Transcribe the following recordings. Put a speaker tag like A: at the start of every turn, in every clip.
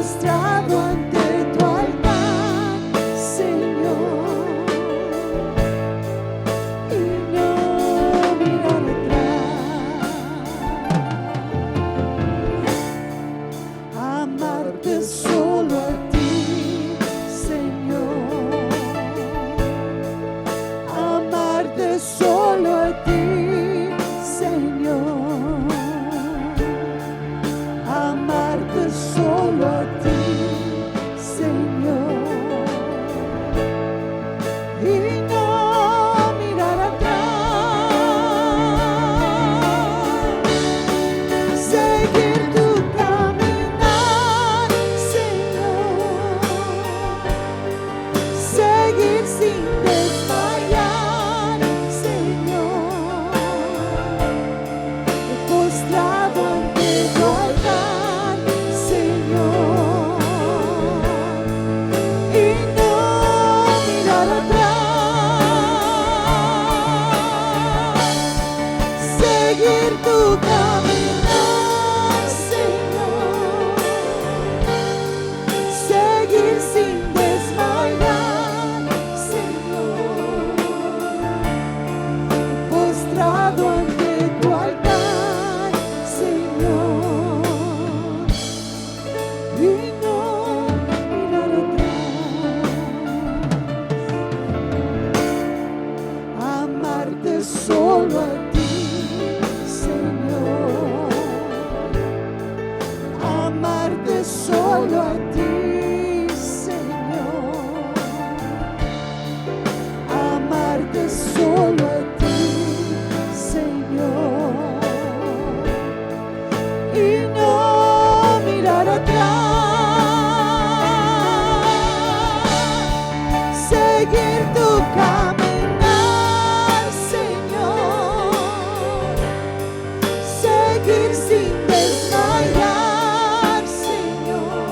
A: postrado ante tu altar, Señor, y no mirar atrás. Amarte solo a ti, Señor. Amarte solo a ti, Señor. Amarte solo a ti, Señor. Y no mirar atrás. Seguir tu caminar, Señor. Seguir sin desmayar, Señor. Postrado ante tu altar, Señor. Y no mirar atrás. Seguir tu caminar, Señor. Seguir sin desmayar, Señor. Postrado ante tu altar, Señor. Y no mirar atrás. Amarte solo a ti, Señor. Amarte solo a ti, Señor. Amarte solo a ti, Señor. Y no mirar atrás. Seguir tu caminar, Señor. Seguir sin desmayar, Señor.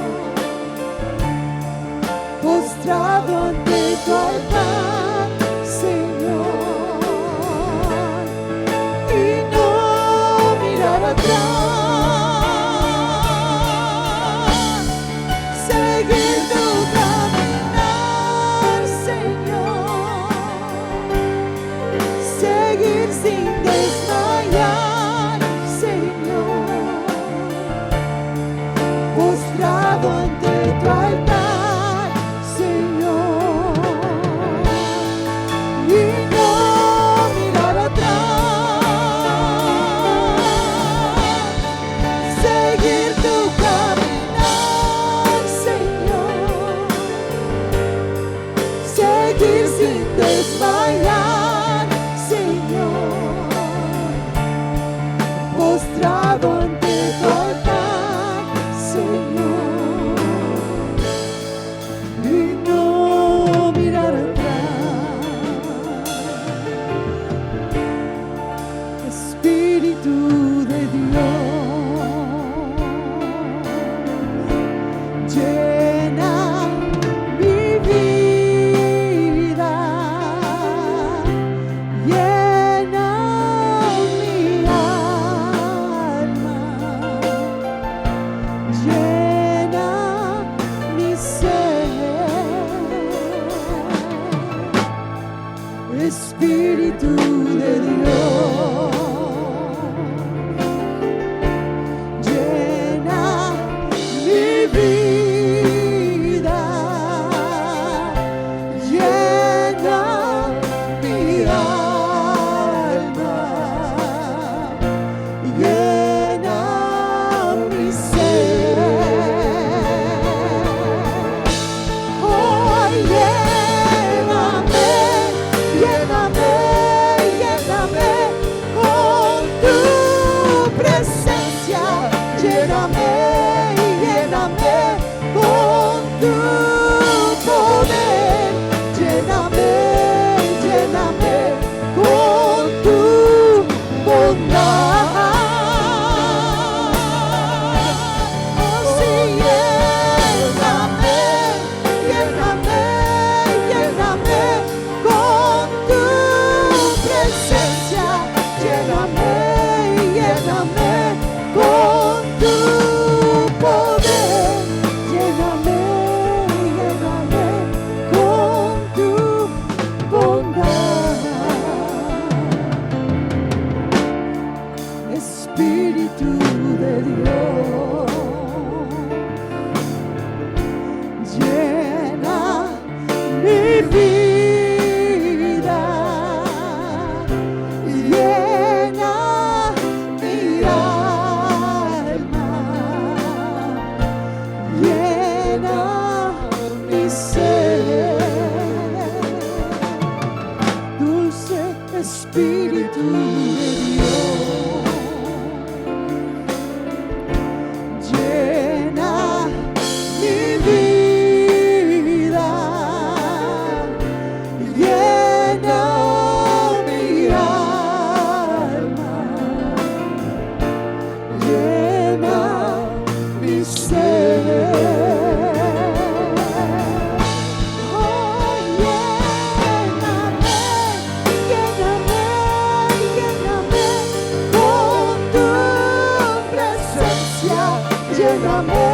A: lléname,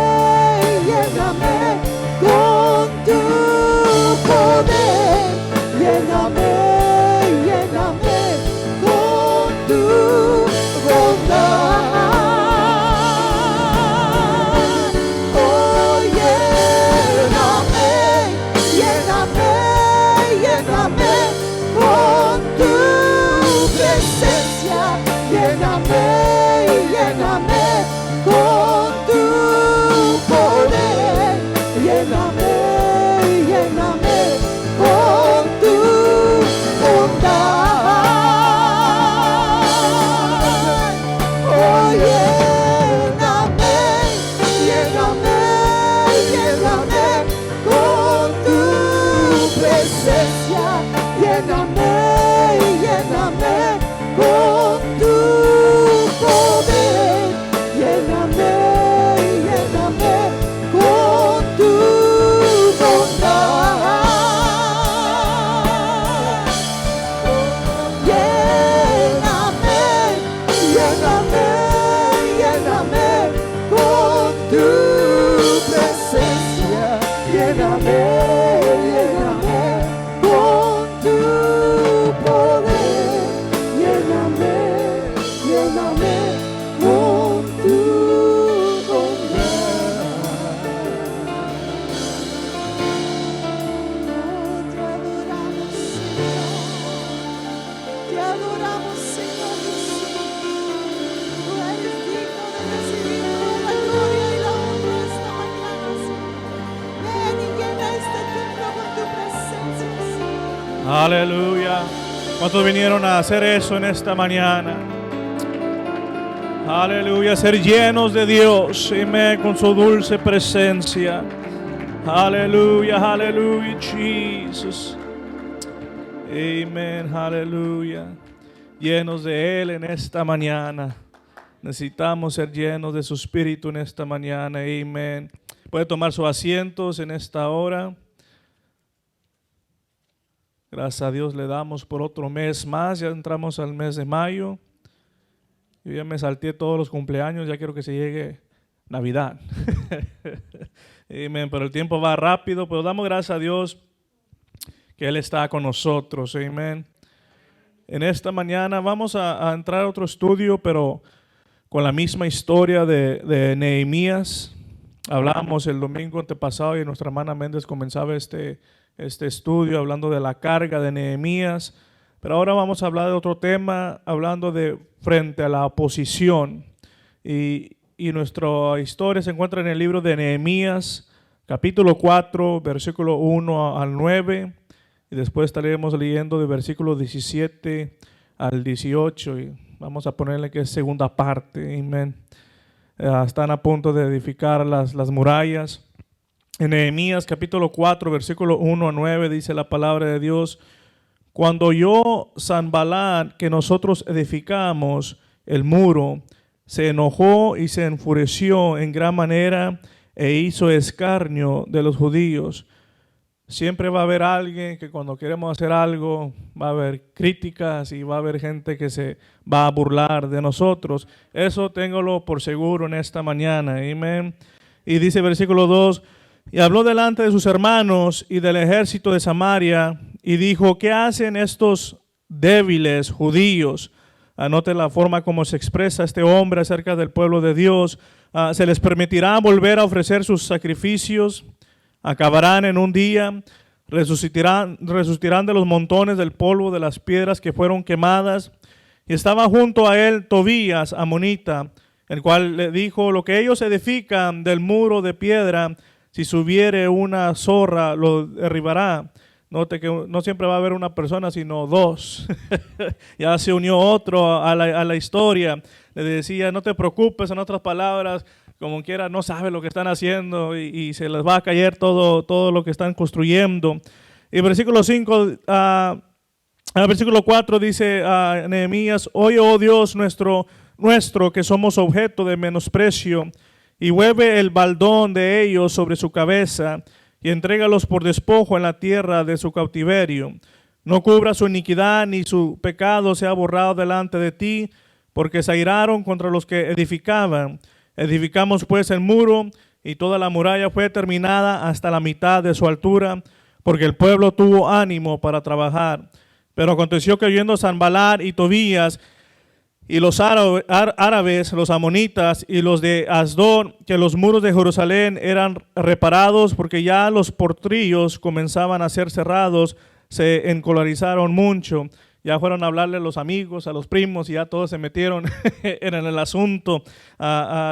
A: lléname con tu poder, lléname, lléname con tu bondad. Oh, lléname, lléname, lléname con tu presencia, lléname, lléname con tu poder, lléname, lléname con tu bondad. Oh, lléname, lléname, lléname con tu presencia, lléname, lléname con tu poder, lléname, lléname con tu bondad. Lléname, lléname, lléname con tu presencia, lléname, lléname con tu poder, lléname, lléname con tu bondad. Te adoramos, Señor Jesús. Tú eres digno de recibir toda la gloria y la honra esta mañana, Señor. Ven y llena este templo con tu presencia, Señor.
B: Aleluya. ¿Cuántos vinieron a hacer eso en esta mañana? Aleluya, ser llenos de Dios, amén, con su dulce presencia. Aleluya, aleluya, Jesus. Amén, aleluya. Llenos de Él en esta mañana. Necesitamos ser llenos de su Espíritu en esta mañana. Amén. Puede tomar sus asientos en esta hora. Gracias a Dios le damos por otro mes más. Ya entramos al mes de mayo. Yo ya me salté todos los cumpleaños. Ya quiero que se llegue Navidad. Amén. Pero el tiempo va rápido. Pero damos gracias a Dios que Él está con nosotros. Amén. En esta mañana vamos a entrar a otro estudio, pero con la misma historia de Nehemías. Hablamos el domingo antepasado y nuestra hermana Méndez comenzaba este estudio hablando de la carga de Nehemías. Pero ahora vamos a hablar de otro tema, hablando de frente a la oposición. Y nuestra historia se encuentra en el libro de Nehemías, capítulo 4, versículo 1 al 9. Y después estaremos leyendo de versículo 17 al 18. Y vamos a ponerle que es segunda parte. Amén. Están a punto de edificar las murallas. En Nehemías capítulo 4, versículo 1 a 9 dice la palabra de Dios: cuando oyó Sanballat que nosotros edificamos el muro, se enojó y se enfureció en gran manera e hizo escarnio de los judíos. Siempre va a haber alguien que cuando queremos hacer algo va a haber críticas y va a haber gente que se va a burlar de nosotros. Eso téngalo por seguro en esta mañana. Amén. Y dice versículo 2: y habló delante de sus hermanos y del ejército de Samaria y dijo: ¿qué hacen estos débiles judíos? Anote la forma como se expresa este hombre acerca del pueblo de Dios. ¿Se les permitirá volver a ofrecer sus sacrificios? Acabarán en un día, resucitarán de los montones del polvo de las piedras que fueron quemadas. Y estaba junto a él Tobías, amonita, el cual le dijo: lo que ellos edifican del muro de piedra, si subiere una zorra, lo derribará. Note que no siempre va a haber una persona, sino dos. Ya se unió otro a la historia. Le decía: no te preocupes, en otras palabras, como quiera, no sabe lo que están haciendo y se les va a caer todo lo que están construyendo. Y versículo 5, versículo 4 dice a Nehemías: oye, oh Dios nuestro, que somos objeto de menosprecio, y vuelve el baldón de ellos sobre su cabeza, y entrégalos por despojo en la tierra de su cautiverio. No cubra su iniquidad, ni su pecado sea borrado delante de ti, porque se airaron contra los que edificaban. Edificamos pues el muro, y toda la muralla fue terminada hasta la mitad de su altura, porque el pueblo tuvo ánimo para trabajar. Pero aconteció que oyendo Sanbalat y Tobías y los árabes, los amonitas y los de Asdod, que los muros de Jerusalén eran reparados, porque ya los portillos comenzaban a ser cerrados, se encolerizaron mucho. Ya fueron a hablarle a los amigos, a los primos, y ya todos se metieron en el asunto.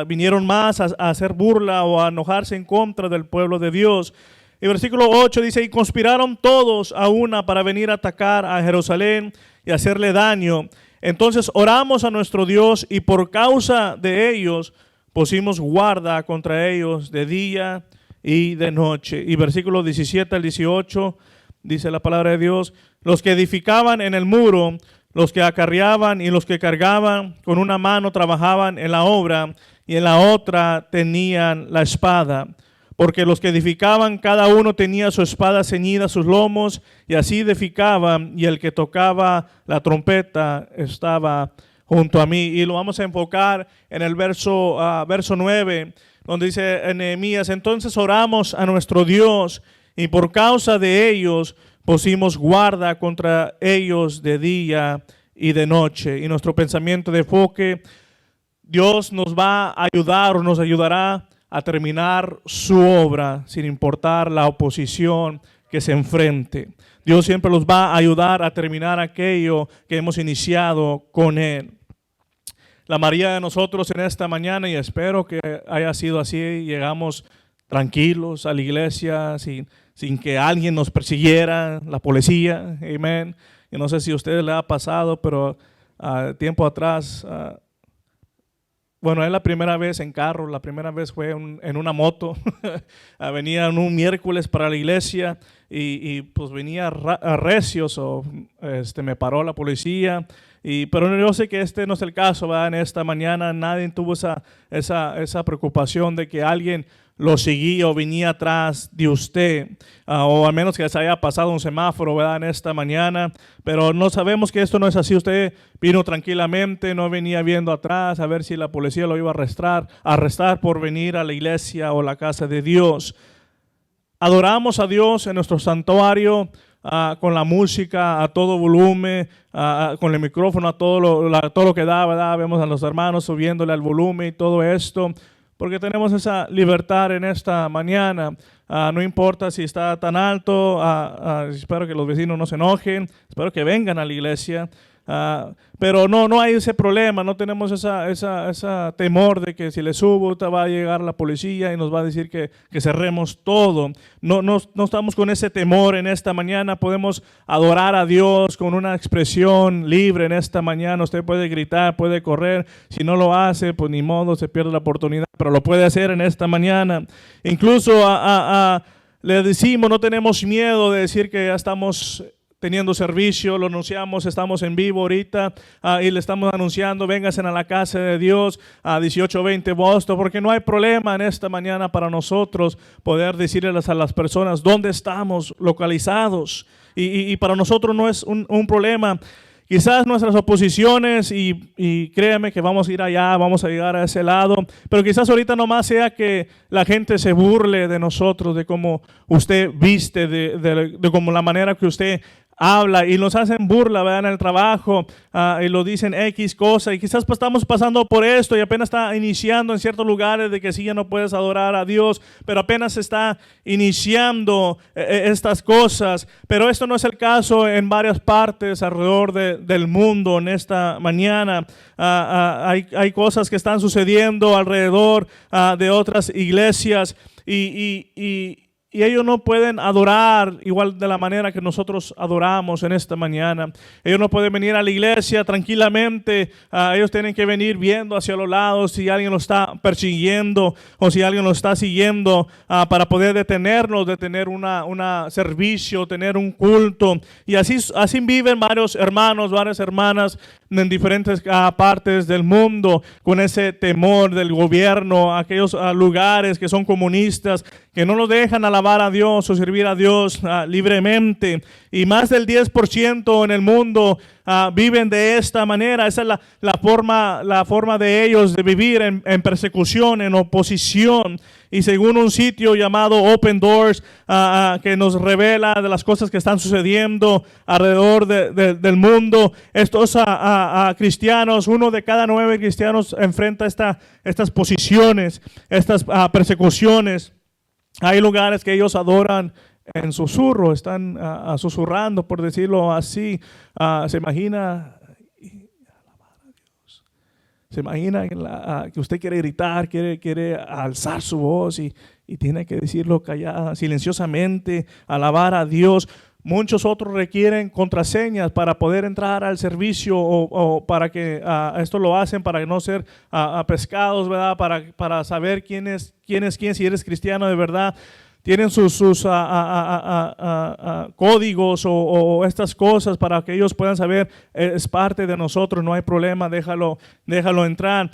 B: Vinieron más a hacer burla o a enojarse en contra del pueblo de Dios. Y versículo 8 dice, y conspiraron todos a una para venir a atacar a Jerusalén y hacerle daño. Entonces oramos a nuestro Dios, y por causa de ellos pusimos guarda contra ellos de día y de noche. Y versículo 17 al 18 dice la palabra de Dios, los que edificaban en el muro, los que acarreaban y los que cargaban, con una mano trabajaban en la obra, y en la otra tenían la espada. Porque los que edificaban, cada uno tenía su espada ceñida a sus lomos, y así edificaban, y el que tocaba la trompeta estaba junto a mí. Y lo vamos a enfocar en el verso 9, donde dice en Nehemías, entonces oramos a nuestro Dios, y por causa de ellos pusimos guarda contra ellos de día y de noche. Y nuestro pensamiento de enfoque, Dios nos va a ayudar o nos ayudará a terminar su obra sin importar la oposición que se enfrente. Dios siempre los va a ayudar a terminar aquello que hemos iniciado con Él. La mayoría de nosotros en esta mañana, y espero que haya sido así, llegamos tranquilos a la iglesia sin que alguien nos persiguiera, la policía, amén. Y no sé si a ustedes les ha pasado, pero tiempo atrás, bueno, es la primera vez en carro, la primera vez fue en una moto. Venían un miércoles para la iglesia y pues venía recios, me paró la policía. Pero yo sé que este no es el caso, ¿verdad? En esta mañana nadie tuvo esa preocupación de que alguien lo seguía o venía atrás de usted, o al menos que se haya pasado un semáforo, ¿verdad? En esta mañana, pero no sabemos que esto no es así. Usted vino tranquilamente, no venía viendo atrás a ver si la policía lo iba a arrestar por venir a la iglesia o la casa de Dios. Adoramos a Dios en nuestro santuario, con la música a todo volumen, con el micrófono a todo lo que da, ¿verdad? Vemos a los hermanos subiéndole al volumen y todo esto, porque tenemos esa libertad en esta mañana. No importa si está tan alto, espero que los vecinos no se enojen, espero que vengan a la iglesia. Pero no hay ese problema, no tenemos esa temor de que si le subo va a llegar la policía y nos va a decir que cerremos todo. No estamos con ese temor en esta mañana. Podemos adorar a Dios con una expresión libre en esta mañana. Usted puede gritar, puede correr. Si no lo hace, pues ni modo, se pierde la oportunidad, pero lo puede hacer en esta mañana. Incluso le decimos, no tenemos miedo de decir que ya estamos teniendo servicio, lo anunciamos, estamos en vivo ahorita, y le estamos anunciando, vénganse a la casa de Dios a 1820 Boston, porque no hay problema en esta mañana para nosotros poder decirles a las personas dónde estamos localizados, y para nosotros no es un problema. Quizás nuestras oposiciones, y créeme que vamos a ir allá, vamos a llegar a ese lado, pero quizás ahorita nomás sea que la gente se burle de nosotros, de cómo usted viste, de cómo la manera que usted habla, y nos hacen burla, ¿verdad? En el trabajo, y lo dicen X cosa, y quizás pues estamos pasando por esto y apenas está iniciando en ciertos lugares de que sí ya no puedes adorar a Dios, pero apenas está iniciando estas cosas. Pero esto no es el caso en varias partes alrededor del mundo en esta mañana. Hay cosas que están sucediendo alrededor de otras iglesias, y ellos no pueden adorar igual de la manera que nosotros adoramos en esta mañana. Ellos no pueden venir a la iglesia tranquilamente. Ellos tienen que venir viendo hacia los lados si alguien lo está persiguiendo o si alguien lo está siguiendo, para poder detenernos, de tener un servicio, tener un culto. Y así viven varios hermanos, varias hermanas en diferentes partes del mundo, con ese temor del gobierno, aquellos lugares que son comunistas, que no los dejan alabar a Dios o servir a Dios libremente. Y más del 10% en el mundo viven de esta manera. Esa es la forma de ellos de vivir en persecución, en oposición. Y según un sitio llamado Open Doors, que nos revela de las cosas que están sucediendo alrededor del mundo, estos cristianos, 1 de cada 9 cristianos enfrenta estas posiciones, estas persecuciones. Hay lugares que ellos adoran en susurro, están susurrando, por decirlo así. Se imagina... Se imagina que usted quiere gritar, quiere alzar su voz y tiene que decirlo callada, silenciosamente, alabar a Dios. Muchos otros requieren contraseñas para poder entrar al servicio o para que esto lo hacen para no ser pescados, ¿verdad? Para saber quién es quién, si eres cristiano de verdad. Tienen sus códigos o estas cosas para que ellos puedan saber, es parte de nosotros, no hay problema, déjalo entrar.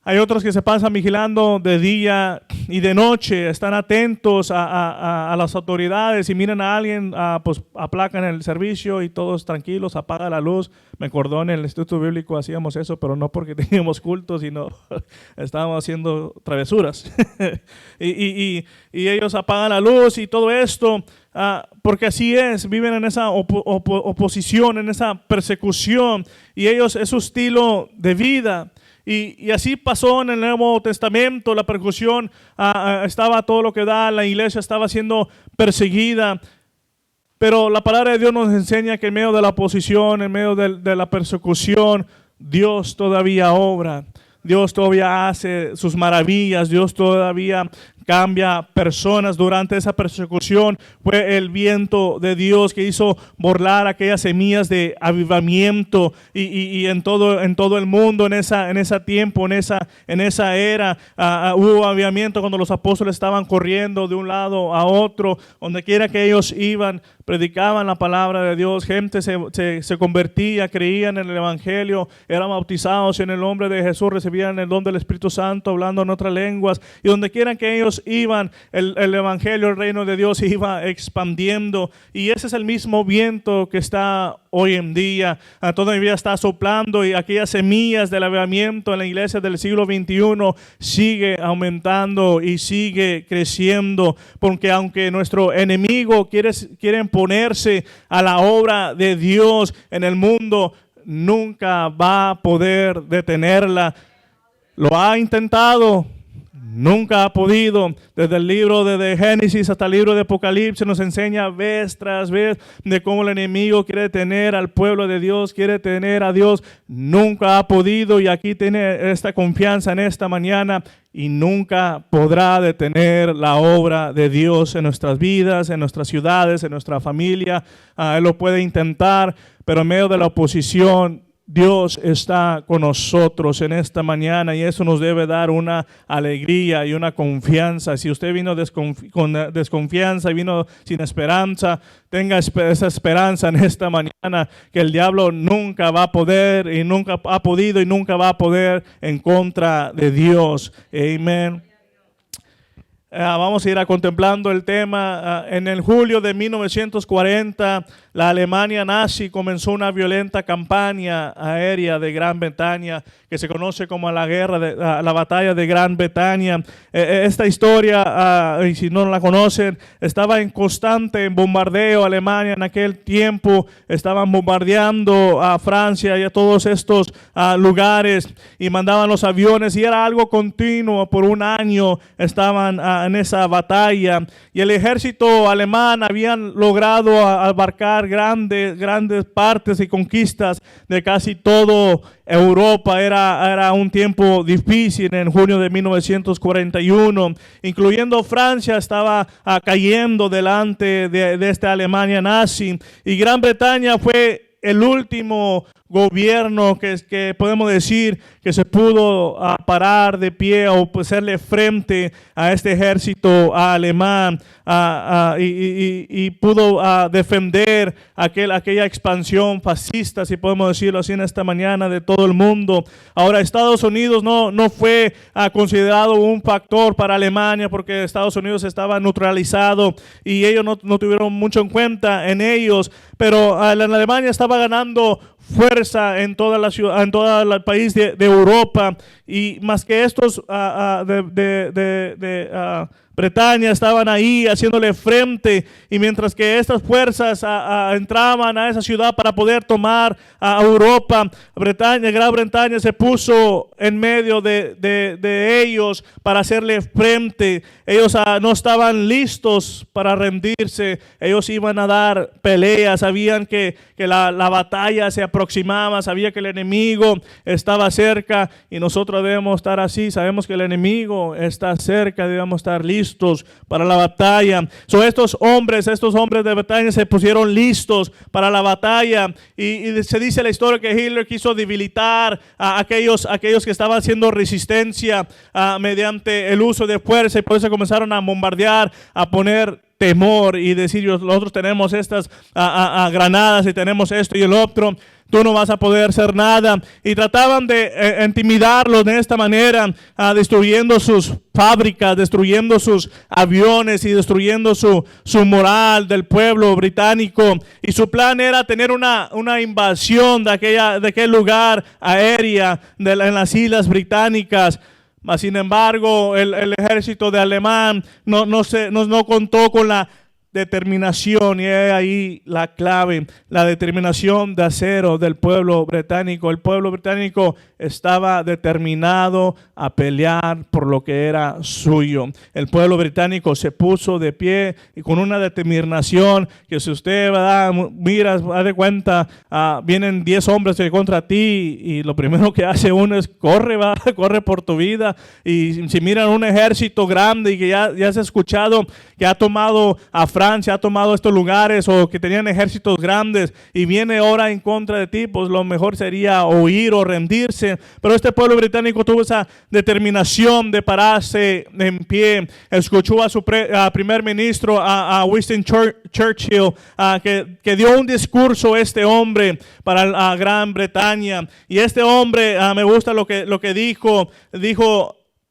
B: Hay otros que se pasan vigilando de día y de noche, están atentos a las autoridades y miran a alguien, pues aplacan el servicio y todos tranquilos, apaga la luz. Me acordó en el Instituto Bíblico hacíamos eso, pero no porque teníamos cultos, sino estábamos haciendo travesuras. y ellos apagan la luz y todo esto, porque así es, viven en esa oposición, en esa persecución, y ellos es su estilo de vida. Y así pasó en el Nuevo Testamento, la persecución estaba todo lo que da, la iglesia estaba siendo perseguida. Pero la palabra de Dios nos enseña que en medio de la oposición, en medio de la persecución, Dios todavía obra. Dios todavía hace sus maravillas, Dios todavía cambia personas durante esa persecución. Fue el viento de Dios que hizo burlar aquellas semillas de avivamiento y en todo el mundo en ese tiempo, en esa era hubo avivamiento cuando los apóstoles estaban corriendo de un lado a otro, donde quiera que ellos iban, predicaban la palabra de Dios, gente se convertía, creían en el evangelio, eran bautizados en el nombre de Jesús, recibían el don del Espíritu Santo, hablando en otras lenguas, y donde quiera que ellos iban, el evangelio, el reino de Dios iba expandiendo. Y ese es el mismo viento que está hoy en día, todavía está soplando, y aquellas semillas del avivamiento en la iglesia del siglo XXI sigue aumentando y sigue creciendo, porque aunque nuestro enemigo quiere ponerse a la obra de Dios en el mundo, nunca va a poder detenerla. Lo ha intentado, nunca ha podido. Desde el libro de Génesis hasta el libro de Apocalipsis nos enseña vez tras vez de cómo el enemigo quiere detener al pueblo de Dios, quiere detener a Dios. Nunca ha podido, y aquí tiene esta confianza en esta mañana, y nunca podrá detener la obra de Dios en nuestras vidas, en nuestras ciudades, en nuestra familia. Él lo puede intentar, pero en medio de la oposición, Dios está con nosotros en esta mañana, y eso nos debe dar una alegría y una confianza. Si usted vino con desconfianza y vino sin esperanza, tenga esa esperanza en esta mañana, que el diablo nunca va a poder y nunca ha podido y nunca va a poder en contra de Dios. Amén. Vamos a ir contemplando el tema. En el julio de 1940, la Alemania nazi comenzó una violenta campaña aérea de Gran Bretaña, que se conoce como la batalla de Gran Bretaña. Esta historia, y si no la conocen, estaba en constante bombardeo. Alemania en aquel tiempo estaban bombardeando a Francia y a todos estos lugares, y mandaban los aviones, y era algo continuo. Por un año estaban en esa batalla, y el ejército alemán habían logrado abarcar grandes partes y conquistas de casi todo Europa. Era un tiempo difícil en junio de 1941, incluyendo Francia estaba cayendo delante de esta Alemania nazi, y Gran Bretaña fue el último gobierno que podemos decir que se pudo parar de pie o hacerle frente a este ejército alemán y pudo defender aquella expansión fascista, si podemos decirlo así, en esta mañana, de todo el mundo. Ahora, Estados Unidos no fue considerado un factor para Alemania, porque Estados Unidos estaba neutralizado y ellos no tuvieron mucho en cuenta en ellos, pero la Alemania estaba ganando fuerza en toda la ciudad, en todo el país de Europa, y más que estos Bretaña estaban ahí haciéndole frente, y mientras que estas fuerzas entraban a esa ciudad para poder tomar a Europa, Gran Bretaña se puso en medio de ellos para hacerle frente. Ellos no estaban listos para rendirse, ellos iban a dar peleas, sabían que la batalla se aproximaba, sabía que el enemigo estaba cerca, y nosotros debemos estar así, sabemos que el enemigo está cerca, debemos estar listos para la batalla. Estos hombres de Bretaña se pusieron listos para la batalla, y se dice la historia que Hitler quiso debilitar a aquellos que estaban haciendo resistencia mediante el uso de fuerza, y por eso comenzaron a bombardear, a poner temor y decir: nosotros tenemos estas granadas y tenemos esto y el otro, tú no vas a poder hacer nada. Y trataban de intimidarlos de esta manera, destruyendo sus fábricas, destruyendo sus aviones y destruyendo su moral del pueblo británico. Y su plan era tener una invasión de aquel lugar aérea en las islas británicas. Mas, sin embargo, el ejército de alemán no contó con la determinación, y es ahí la clave, la determinación de acero del pueblo británico. El pueblo británico estaba determinado a pelear por lo que era suyo. El pueblo británico se puso de pie y con una determinación que, si usted mira, haz de cuenta, vienen 10 hombres contra ti, y lo primero que hace uno es corre por tu vida. Y si miran un ejército grande y que ya se ha escuchado que ha tomado a Francia, ha tomado estos lugares, o que tenían ejércitos grandes, y viene ahora en contra de ti, pues lo mejor sería huir o rendirse. Pero este pueblo británico tuvo esa determinación de pararse en pie. Escuchó a su primer ministro, a Winston Churchill, que dio un discurso este hombre para la Gran Bretaña. Y este hombre, me gusta lo que dijo: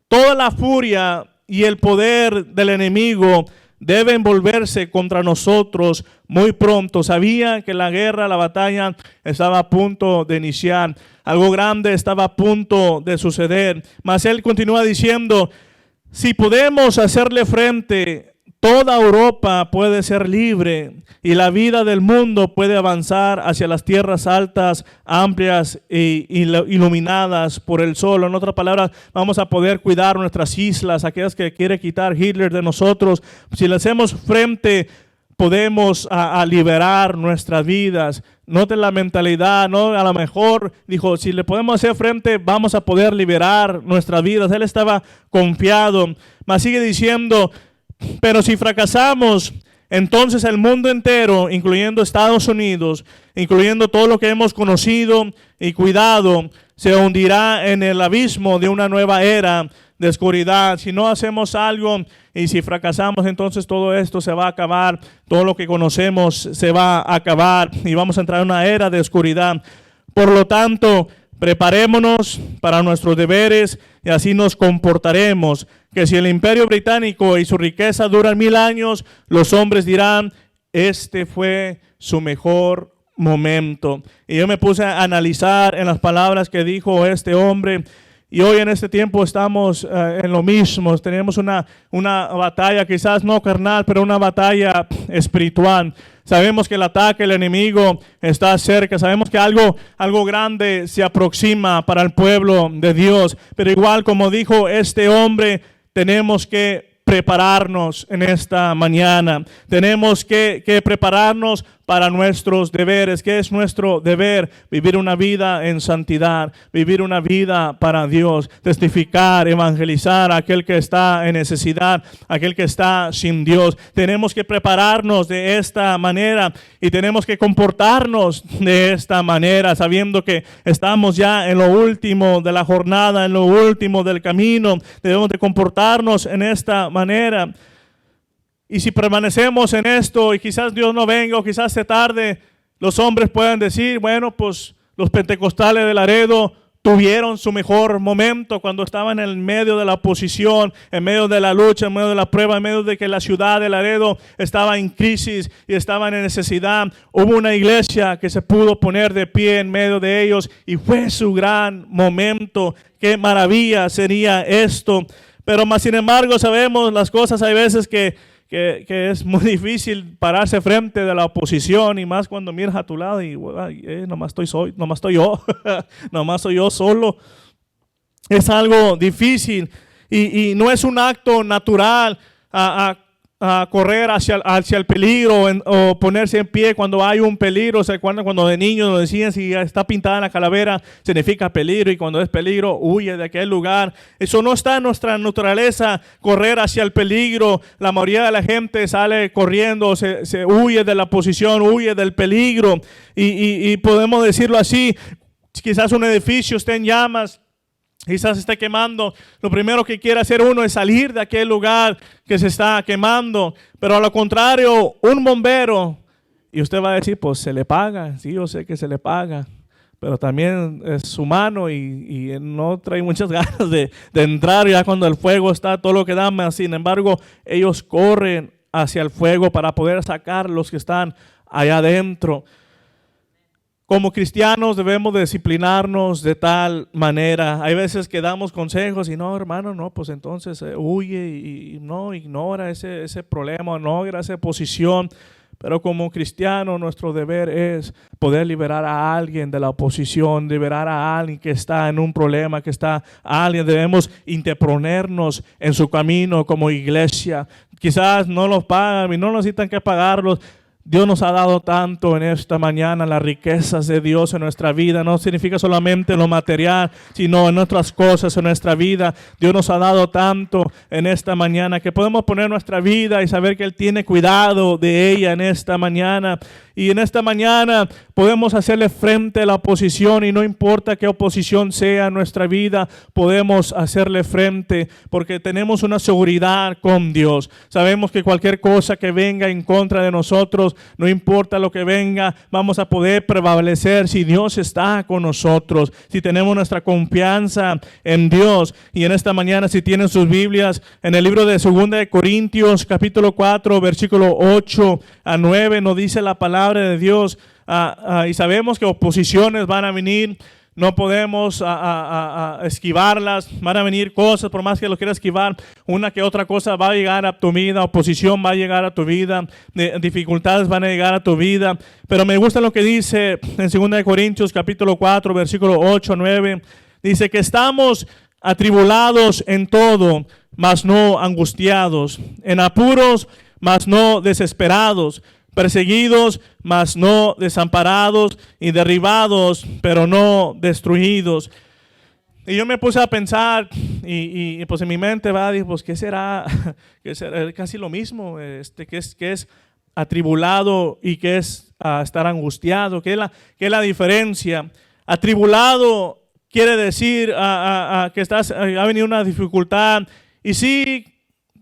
B: toda la furia y el poder del enemigo deben volverse contra nosotros muy pronto. Sabía que la batalla estaba a punto de iniciar. Algo grande estaba a punto de suceder. Mas él continúa diciendo: si podemos hacerle frente, toda Europa puede ser libre, y la vida del mundo puede avanzar hacia las tierras altas, amplias e iluminadas por el sol. En otras palabras, vamos a poder cuidar nuestras islas, aquellas que quiere quitar Hitler de nosotros. Si le hacemos frente, podemos liberar nuestras vidas. Noten la mentalidad, ¿no? A lo mejor dijo: si le podemos hacer frente, vamos a poder liberar nuestras vidas. Él estaba confiado. Mas sigue diciendo: pero si fracasamos, entonces el mundo entero, incluyendo Estados Unidos, incluyendo todo lo que hemos conocido y cuidado, se hundirá en el abismo de una nueva era de oscuridad. Si no hacemos algo y si fracasamos, entonces todo esto se va a acabar, todo lo que conocemos se va a acabar y vamos a entrar en una era de oscuridad. Por lo tanto, preparémonos para nuestros deberes y así nos comportaremos, que si el imperio británico y su riqueza duran 1000 años, los hombres dirán: este fue su mejor momento. Y yo me puse a analizar en las palabras que dijo este hombre. Y hoy en este tiempo estamos en lo mismo. Tenemos una batalla, quizás no carnal, pero una batalla espiritual. Sabemos que el ataque, el enemigo está cerca. Sabemos que algo grande se aproxima para el pueblo de Dios. Pero igual, como dijo este hombre, tenemos que prepararnos en esta mañana. Tenemos que prepararnos para nuestros deberes. ¿Qué es nuestro deber? Vivir una vida en santidad, vivir una vida para Dios, testificar, evangelizar a aquel que está en necesidad, aquel que está sin Dios. Tenemos que prepararnos de esta manera y tenemos que comportarnos de esta manera, sabiendo que estamos ya en lo último de la jornada, en lo último del camino. Debemos de comportarnos en esta manera. Y si permanecemos en esto y quizás Dios no venga o quizás se tarde, los hombres puedan decir: bueno, pues los pentecostales de Laredo tuvieron su mejor momento cuando estaban en medio de la oposición, en medio de la lucha, en medio de la prueba, en medio de que la ciudad de Laredo estaba en crisis y estaba en necesidad. Hubo una iglesia que se pudo poner de pie en medio de ellos y fue su gran momento. Qué maravilla sería esto. Pero más sin embargo sabemos las cosas, hay veces que es muy difícil pararse frente de la oposición y más cuando miras a tu lado y nomás estoy yo, nomás soy yo solo. Es algo difícil y no es un acto natural a correr hacia el peligro o ponerse en pie cuando hay un peligro. ¿Se acuerdan cuando de niños nos decían si está pintada la calavera significa peligro y cuando es peligro huye de aquel lugar? Eso no está en nuestra naturaleza, correr hacia el peligro. La mayoría de la gente sale corriendo, se huye de la posición, huye del peligro y podemos decirlo así. Quizás un edificio esté en llamas, quizás esté quemando. Lo primero que quiere hacer uno es salir de aquel lugar que se está quemando. Pero a lo contrario, un bombero, y usted va a decir, pues se le paga. Sí, yo sé que se le paga. Pero también es humano y no trae muchas ganas de entrar ya cuando el fuego está todo lo que da. Sin embargo, ellos corren hacia el fuego para poder sacar los que están allá adentro. Como cristianos debemos disciplinarnos de tal manera. Hay veces que damos consejos y no, hermano, no, pues entonces huye y no ignora ese problema, no ignora esa posición. Pero como cristiano nuestro deber es poder liberar a alguien de la oposición, liberar a alguien que está en un problema, que está alguien. Debemos interponernos en su camino como iglesia. Quizás no los pagan y no necesitan que pagarlos. Dios nos ha dado tanto en esta mañana, las riquezas de Dios en nuestra vida. No significa solamente lo material, sino en otras cosas en nuestra vida. Dios nos ha dado tanto en esta mañana que podemos poner nuestra vida y saber que Él tiene cuidado de ella en esta mañana. Y en esta mañana podemos hacerle frente a la oposición y no importa qué oposición sea en nuestra vida, podemos hacerle frente porque tenemos una seguridad con Dios. Sabemos que cualquier cosa que venga en contra de nosotros, no importa lo que venga, vamos a poder prevalecer si Dios está con nosotros, si tenemos nuestra confianza en Dios. Y en esta mañana, si tienen sus Biblias, en el libro de 2 de Corintios, capítulo 4, versículo 8 a 9, nos dice la palabra de Dios. Y sabemos que oposiciones van a venir. No podemos esquivarlas, van a venir cosas, por más que lo quieras esquivar, una que otra cosa va a llegar a tu vida, oposición va a llegar a tu vida, dificultades van a llegar a tu vida. Pero me gusta lo que dice en 2 de Corintios capítulo 4, versículo 8, 9, dice que estamos atribulados en todo, mas no angustiados, en apuros, mas no desesperados, perseguidos, mas no desamparados, y derribados, pero no destruidos. Y yo me puse a pensar, y pues en mi mente dije, pues ¿qué será? ¿Qué será? Casi lo mismo, que es atribulado y que es estar angustiado. ¿Qué es la diferencia? Atribulado quiere decir que ha venido una dificultad, y sí,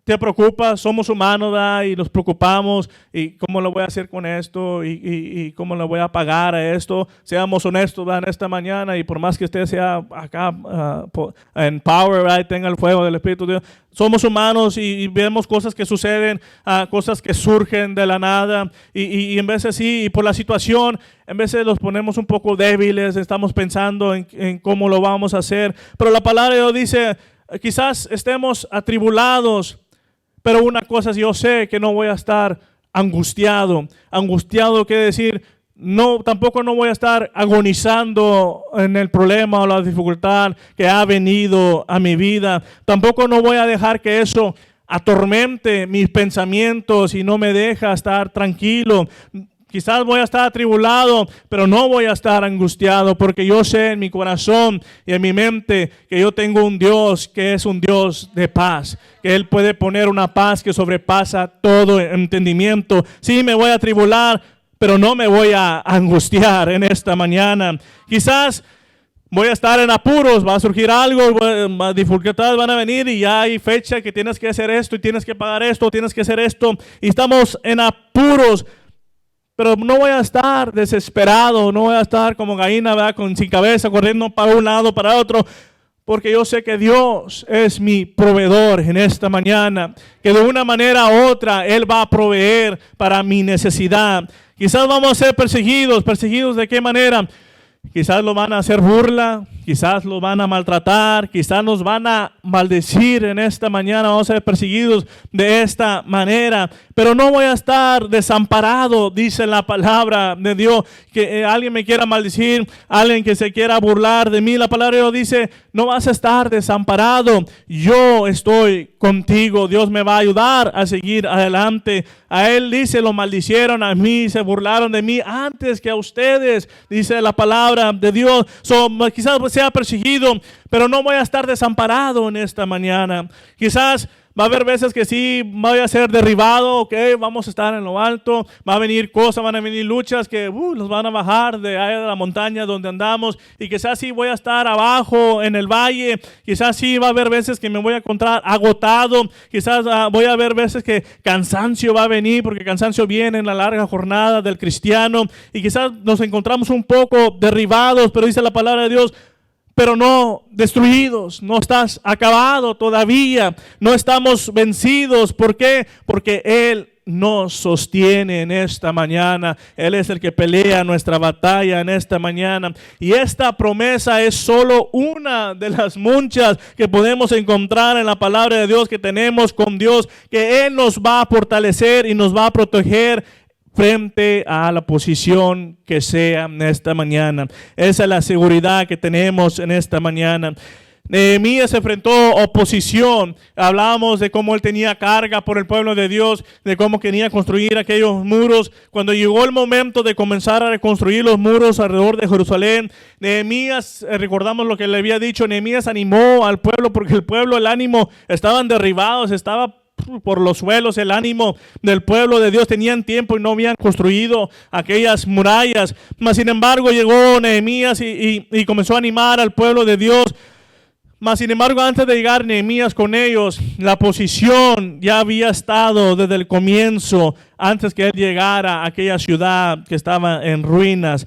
B: te preocupas, somos humanos, ¿verdad? Y nos preocupamos, y cómo lo voy a hacer con esto, y cómo lo voy a pagar a esto. Seamos honestos, ¿verdad? En esta mañana, y por más que usted sea acá en power, ¿verdad? Tenga el fuego del Espíritu de Dios, somos humanos y vemos cosas que suceden, cosas que surgen de la nada, y en veces sí, y por la situación, en veces los ponemos un poco débiles, estamos pensando en cómo lo vamos a hacer. Pero la palabra de Dios dice, quizás estemos atribulados, pero una cosa es, yo sé que no voy a estar angustiado. Angustiado quiere decir, tampoco no voy a estar agonizando en el problema o la dificultad que ha venido a mi vida. Tampoco no voy a dejar que eso atormente mis pensamientos y no me deja estar tranquilo. Quizás voy a estar atribulado, pero no voy a estar angustiado, porque yo sé en mi corazón y en mi mente que yo tengo un Dios que es un Dios de paz, que Él puede poner una paz que sobrepasa todo entendimiento. Sí, me voy a atribular, pero no me voy a angustiar en esta mañana. Quizás voy a estar en apuros, va a surgir algo, dificultades van a venir y ya hay fecha que tienes que hacer esto y tienes que pagar esto, tienes que hacer esto, y estamos en apuros. Pero no voy a estar desesperado, no voy a estar como gallina, ¿verdad? Sin cabeza, corriendo para un lado, para otro, porque yo sé que Dios es mi proveedor en esta mañana, que de una manera u otra Él va a proveer para mi necesidad. Quizás vamos a ser perseguidos. ¿Perseguidos de qué manera? Quizás lo van a hacer burla, quizás lo van a maltratar, quizás nos van a maldecir en esta mañana, vamos a ser perseguidos de esta manera. Pero no voy a estar desamparado, dice la palabra de Dios, que alguien me quiera maldecir, alguien que se quiera burlar de mí. La palabra de Dios dice, no vas a estar desamparado, yo estoy contigo, Dios me va a ayudar a seguir adelante. A él dice, lo maldicieron a mí, se burlaron de mí antes que a ustedes, dice la palabra de Dios. Quizás sea perseguido, pero no voy a estar desamparado en esta mañana. Quizás va a haber veces que sí voy a ser derribado, ok, vamos a estar en lo alto, va a venir cosas, van a venir luchas que nos van a bajar de ahí de la montaña donde andamos, y quizás sí voy a estar abajo en el valle, quizás sí va a haber veces que me voy a encontrar agotado, quizás voy a ver veces que cansancio va a venir, porque cansancio viene en la larga jornada del cristiano, y quizás nos encontramos un poco derribados, pero dice la palabra de Dios, pero no destruidos, no estás acabado todavía, no estamos vencidos. ¿Por qué? Porque Él nos sostiene en esta mañana. Él es el que pelea nuestra batalla en esta mañana. Y esta promesa es solo una de las muchas que podemos encontrar en la palabra de Dios que tenemos con Dios, que Él nos va a fortalecer y nos va a proteger frente a la posición que sea en esta mañana. Esa es la seguridad que tenemos en esta mañana. Nehemías se enfrentó a oposición. Hablábamos de cómo él tenía carga por el pueblo de Dios, de cómo quería construir aquellos muros. Cuando llegó el momento de comenzar a reconstruir los muros alrededor de Jerusalén, Nehemías, recordamos lo que le había dicho, Nehemías animó al pueblo, porque el pueblo, el ánimo, estaban derribados, estaba por los suelos el ánimo del pueblo de Dios. Tenían tiempo y no habían construido aquellas murallas. Mas sin embargo llegó Nehemías y comenzó a animar al pueblo de Dios. Mas sin embargo, antes de llegar Nehemías con ellos, la posición ya había estado desde el comienzo, antes que él llegara a aquella ciudad que estaba en ruinas.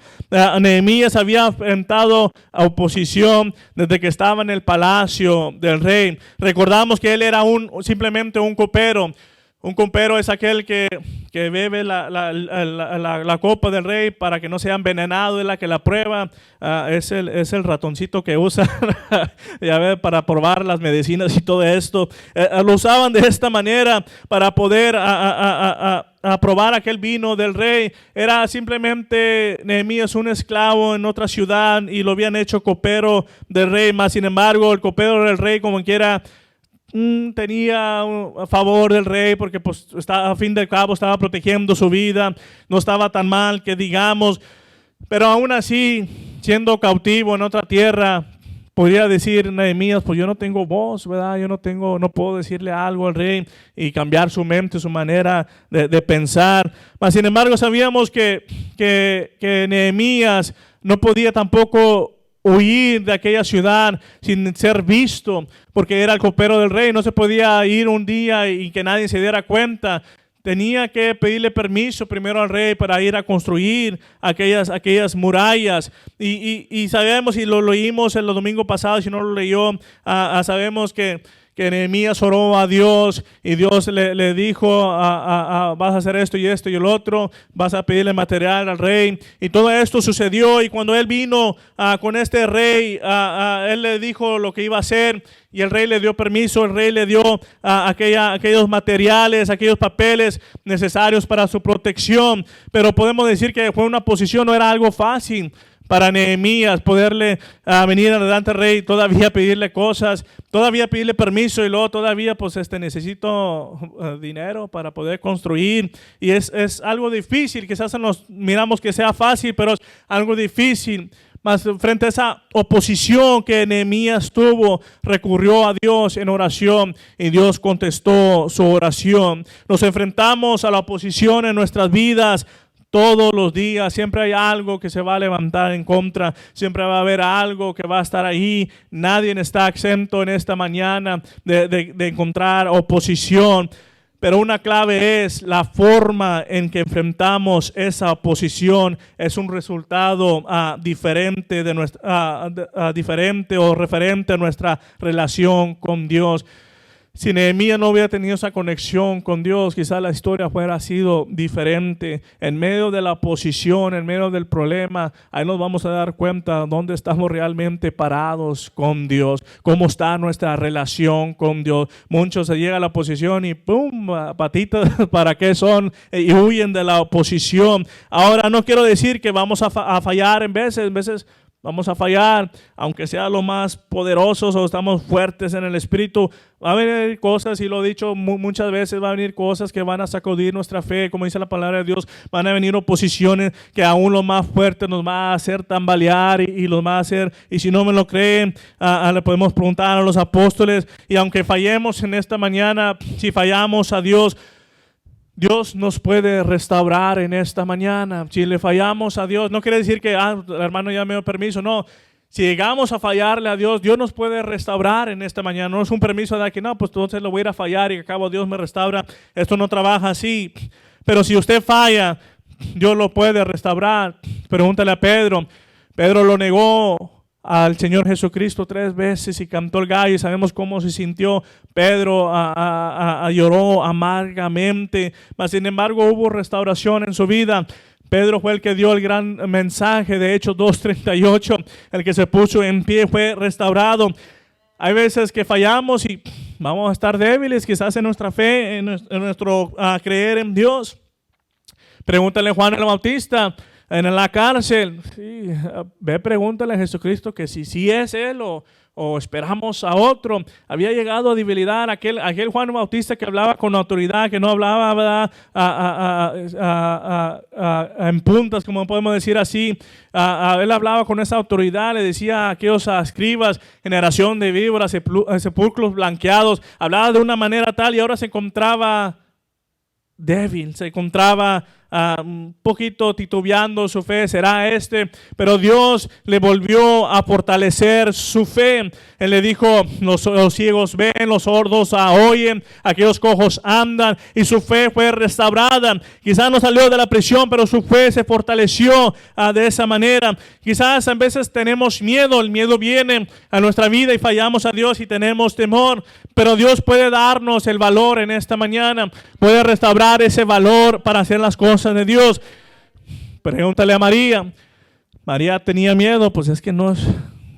B: Nehemías había enfrentado a oposición desde que estaba en el palacio del rey. Recordamos que él era simplemente un copero. Un copero es aquel que bebe la copa del rey para que no sea envenenado, es la que la prueba. Es el ratoncito que usa ya ve, para probar las medicinas y todo esto. Lo usaban de esta manera para poder probar aquel vino del rey. Era simplemente Nehemías un esclavo en otra ciudad y lo habían hecho copero del rey. Más sin embargo, el copero del rey, como quiera, tenía a favor del rey, porque pues a fin de cabo estaba protegiendo su vida, no estaba tan mal que digamos, pero aún así, siendo cautivo en otra tierra, podría decir Nehemías, pues yo no tengo voz, ¿verdad? No puedo decirle algo al rey y cambiar su mente, su manera de pensar. Mas sin embargo sabíamos que Nehemías no podía tampoco huir de aquella ciudad sin ser visto, porque era el copero del rey. No se podía ir un día y que nadie se diera cuenta. Tenía que pedirle permiso primero al rey para ir a construir aquellas murallas. Y sabemos, y lo leímos el domingo pasado, si no lo leyó, sabemos que Nehemías oró a Dios y Dios le dijo, vas a hacer esto y el otro, vas a pedirle material al rey. Y todo esto sucedió, y cuando él vino con este rey, él le dijo lo que iba a hacer, y el rey le dio permiso, el rey le dio aquellos materiales, aquellos papeles necesarios para su protección. Pero podemos decir que fue una posición, no era algo fácil para Nehemías poderle venir delante del rey, todavía pedirle cosas, todavía pedirle permiso, y luego todavía pues necesito dinero para poder construir. Y es algo difícil. Quizás nos miramos que sea fácil, pero es algo difícil. Mas frente a esa oposición que Nehemías tuvo, recurrió a Dios en oración y Dios contestó su oración. Nos enfrentamos a la oposición en nuestras vidas todos los días. Siempre hay algo que se va a levantar en contra, siempre va a haber algo que va a estar ahí. Nadie está exento en esta mañana de encontrar oposición. Pero una clave es la forma en que enfrentamos esa oposición. Es un resultado diferente de diferente o referente a nuestra relación con Dios. Si Nehemías no hubiera tenido esa conexión con Dios, quizás la historia hubiera sido diferente. En medio de la oposición, en medio del problema, ahí nos vamos a dar cuenta dónde estamos realmente parados con Dios, cómo está nuestra relación con Dios. Muchos se llega a la oposición y ¡pum! Patitas, ¿para qué son? Y huyen de la oposición. Ahora no quiero decir que vamos a fallar en veces vamos a fallar, aunque sea lo más poderosos o estamos fuertes en el espíritu. Va a venir cosas, y lo he dicho muchas veces, va a venir cosas que van a sacudir nuestra fe, como dice la palabra de Dios. Van a venir oposiciones que aún lo más fuerte nos va a hacer tambalear y los va a hacer. Y si no me lo creen, le podemos preguntar a los apóstoles. Y aunque fallemos en esta mañana, si fallamos a Dios, Dios nos puede restaurar en esta mañana. Si le fallamos a Dios, no quiere decir que, hermano, ya me dio permiso. No, si llegamos a fallarle a Dios, Dios nos puede restaurar en esta mañana. No es un permiso de que no, pues entonces lo voy a ir a fallar y que acabo Dios me restaura. Esto no trabaja así. Pero si usted falla, Dios lo puede restaurar. Pregúntale a Pedro. Pedro lo negó al Señor Jesucristo 3 veces y cantó el gallo, y sabemos cómo se sintió. Pedro lloró amargamente, mas sin embargo hubo restauración en su vida. Pedro fue el que dio el gran mensaje de Hechos 2:38, el que se puso en pie fue restaurado. Hay veces que fallamos y vamos a estar débiles quizás en nuestra fe, en nuestro creer en Dios. Pregúntale a Juan el Bautista en la cárcel. Sí, pregúntale a Jesucristo que si es Él o esperamos a otro. Había llegado a debilidad aquel Juan Bautista que hablaba con autoridad, que no hablaba, ¿verdad?, en puntas, como podemos decir así. Él hablaba con esa autoridad, le decía a aquellos escribas, generación de víboras, sepulcros blanqueados. Hablaba de una manera tal y ahora se encontraba débil, se encontraba un poquito titubeando su fe. ¿Será pero Dios le volvió a fortalecer su fe. Él le dijo, los ciegos ven, los sordos oyen, aquellos cojos andan, y su fe fue restaurada. Quizás no salió de la prisión, pero su fe se fortaleció de esa manera. Quizás a veces tenemos miedo, el miedo viene a nuestra vida y fallamos a Dios y tenemos temor, pero Dios puede darnos el valor en esta mañana, puede restaurar ese valor para hacer las cosas de Dios. Pregúntale a María. María tenía miedo, pues es que no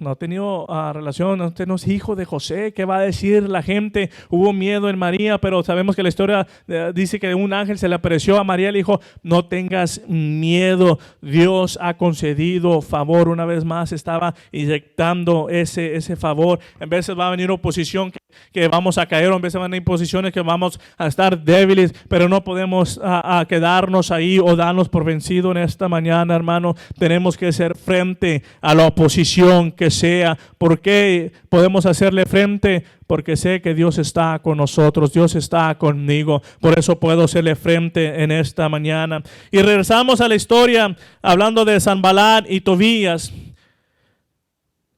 B: ha tenido relación, usted no es hijo de José. ¿Qué va a decir la gente? Hubo miedo en María, pero sabemos que la historia dice que un ángel se le apareció a María y le dijo, no tengas miedo, Dios ha concedido favor. Una vez más estaba inyectando ese favor. En veces va a venir oposición que vamos a caer, o en veces van a venir posiciones que vamos a estar débiles, pero no podemos quedarnos ahí o darnos por vencido en esta mañana, hermano. Tenemos que hacer frente a la oposición que sea. ¿Por qué podemos hacerle frente? Porque sé que Dios está con nosotros, Dios está conmigo. Por eso puedo hacerle frente en esta mañana. Y regresamos a la historia hablando de Sanbalat y Tobías.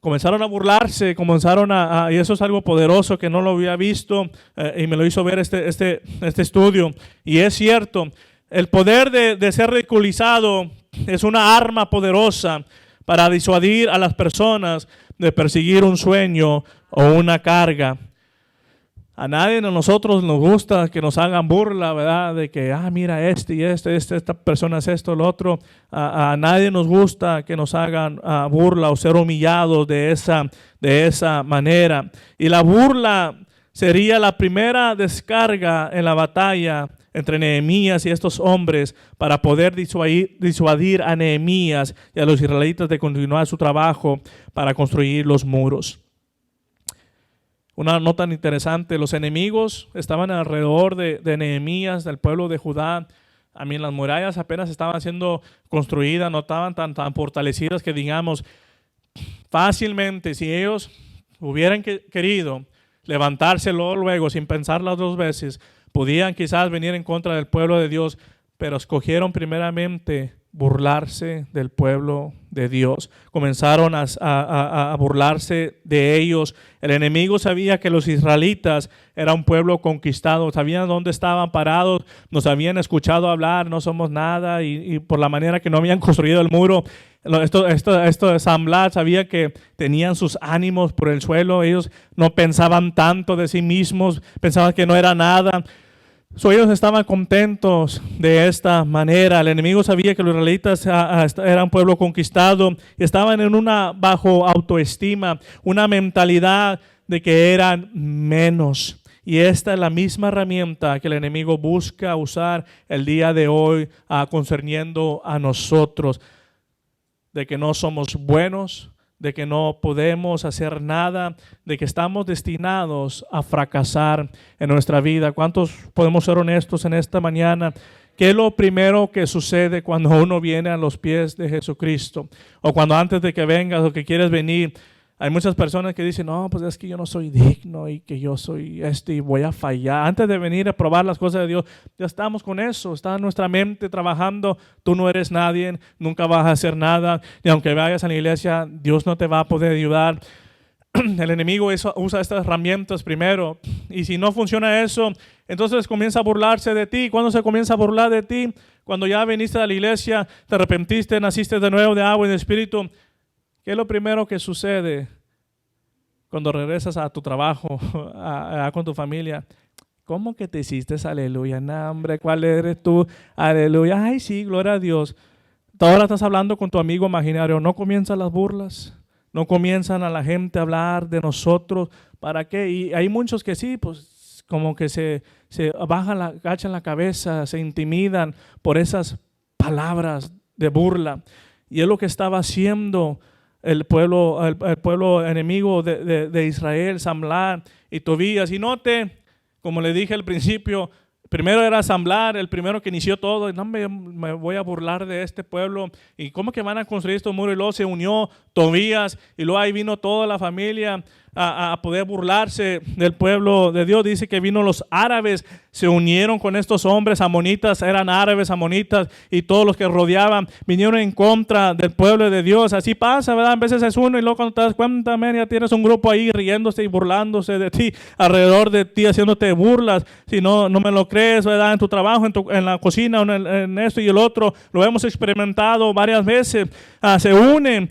B: Comenzaron a burlarse, y eso es algo poderoso que no lo había visto y me lo hizo ver este estudio. Y es cierto, el poder de ser ridiculizado es una arma poderosa para disuadir a las personas de perseguir un sueño o una carga. A nadie de nosotros nos gusta que nos hagan burla, ¿verdad? De que, mira, esta persona es esto, lo otro. A nadie nos gusta que nos hagan burla o ser humillados de esa manera. Y la burla sería la primera descarga en la batalla entre Nehemías y estos hombres para poder disuadir a Nehemías y a los israelitas de continuar su trabajo para construir los muros. Una nota interesante, los enemigos estaban alrededor de Nehemías, del pueblo de Judá. Las murallas apenas estaban siendo construidas, no estaban tan fortalecidas que digamos, fácilmente si ellos hubieran querido levantarse luego sin pensarlas 2 veces, podían quizás venir en contra del pueblo de Dios, pero escogieron primeramente burlarse del pueblo de Dios. Comenzaron a burlarse de ellos. El enemigo sabía que los israelitas eran un pueblo conquistado, sabían dónde estaban parados, nos habían escuchado hablar, no somos nada, y por la manera que no habían construido el muro, esto de Sanballat sabía que tenían sus ánimos por el suelo. Ellos no pensaban tanto de sí mismos, pensaban que no era nada. Ellos estaban contentos de esta manera. El enemigo sabía que los israelitas eran un pueblo conquistado y estaban en una bajo autoestima, una mentalidad de que eran menos. Y esta es la misma herramienta que el enemigo busca usar el día de hoy concerniendo a nosotros, de que no somos buenos, de que no podemos hacer nada, de que estamos destinados a fracasar en nuestra vida. ¿Cuántos podemos ser honestos en esta mañana? ¿Qué es lo primero que sucede cuando uno viene a los pies de Jesucristo? O cuando antes de que vengas o que quieres venir, hay muchas personas que dicen, no, pues es que yo no soy digno y que yo soy y voy a fallar. Antes de venir a probar las cosas de Dios, ya estamos con eso. Está nuestra mente trabajando. Tú no eres nadie, nunca vas a hacer nada. Y aunque vayas a la iglesia, Dios no te va a poder ayudar. El enemigo usa estas herramientas primero. Y si no funciona eso, entonces comienza a burlarse de ti. ¿Cuándo se comienza a burlar de ti? Cuando ya viniste a la iglesia, te arrepentiste, naciste de nuevo de agua y de espíritu. ¿Qué es lo primero que sucede cuando regresas a tu trabajo, con tu familia? ¿Cómo que te hiciste? Aleluya. No, hombre, ¿cuál eres tú? Aleluya. Ay, sí, gloria a Dios. Ahora estás hablando con tu amigo imaginario. ¿No comienzan las burlas? ¿No comienzan a la gente a hablar de nosotros? ¿Para qué? Y hay muchos que sí, pues como que se agachan la cabeza, se intimidan por esas palabras de burla. Y es lo que estaba haciendo el pueblo enemigo de Israel, Sanballat y Tobías. Y note, como le dije al principio, primero era Sanballat, el primero que inició todo. Y no me voy a burlar de este pueblo. ¿Y cómo que van a construir estos muros? Y luego se unió Tobías y luego ahí vino toda la familia a poder burlarse del pueblo de Dios. Dice que vino los árabes, se unieron con estos hombres amonitas, eran árabes, amonitas, y todos los que rodeaban vinieron en contra del pueblo de Dios. Así pasa, ¿verdad? A veces es uno y luego cuando te das cuenta, ya tienes un grupo ahí riéndose y burlándose de ti, alrededor de ti, haciéndote burlas. Si no me lo crees, ¿verdad? En tu trabajo, en la cocina, en esto y el otro, lo hemos experimentado varias veces. Se unen.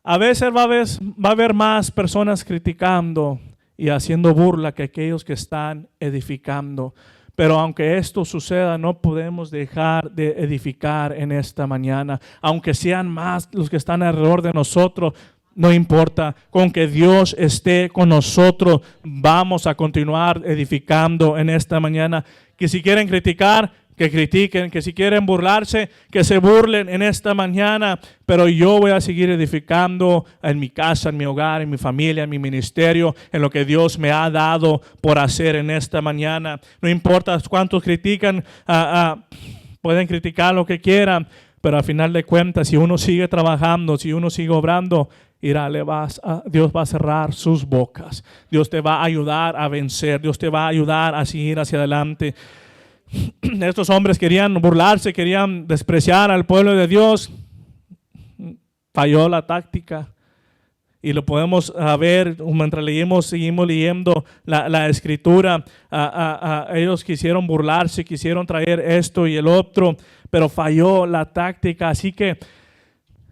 B: A veces va a haber más personas criticando y haciendo burla que aquellos que están edificando. Pero aunque esto suceda, no podemos dejar de edificar en esta mañana. Aunque sean más los que están alrededor de nosotros, no importa. Con que Dios esté con nosotros, vamos a continuar edificando en esta mañana. Que si quieren criticar, que critiquen, que si quieren burlarse, que se burlen en esta mañana, pero yo voy a seguir edificando en mi casa, en mi hogar, en mi familia, en mi ministerio, en lo que Dios me ha dado por hacer en esta mañana. No importa cuántos critican, pueden criticar lo que quieran, pero al final de cuentas, si uno sigue trabajando, si uno sigue obrando, Dios va a cerrar sus bocas. Dios te va a ayudar a vencer, Dios te va a ayudar a seguir hacia adelante. Estos hombres querían burlarse, querían despreciar al pueblo de Dios. Falló la táctica. Y lo podemos ver mientras seguimos leyendo la escritura. Ellos quisieron burlarse, quisieron traer esto y el otro, pero falló la táctica. Así que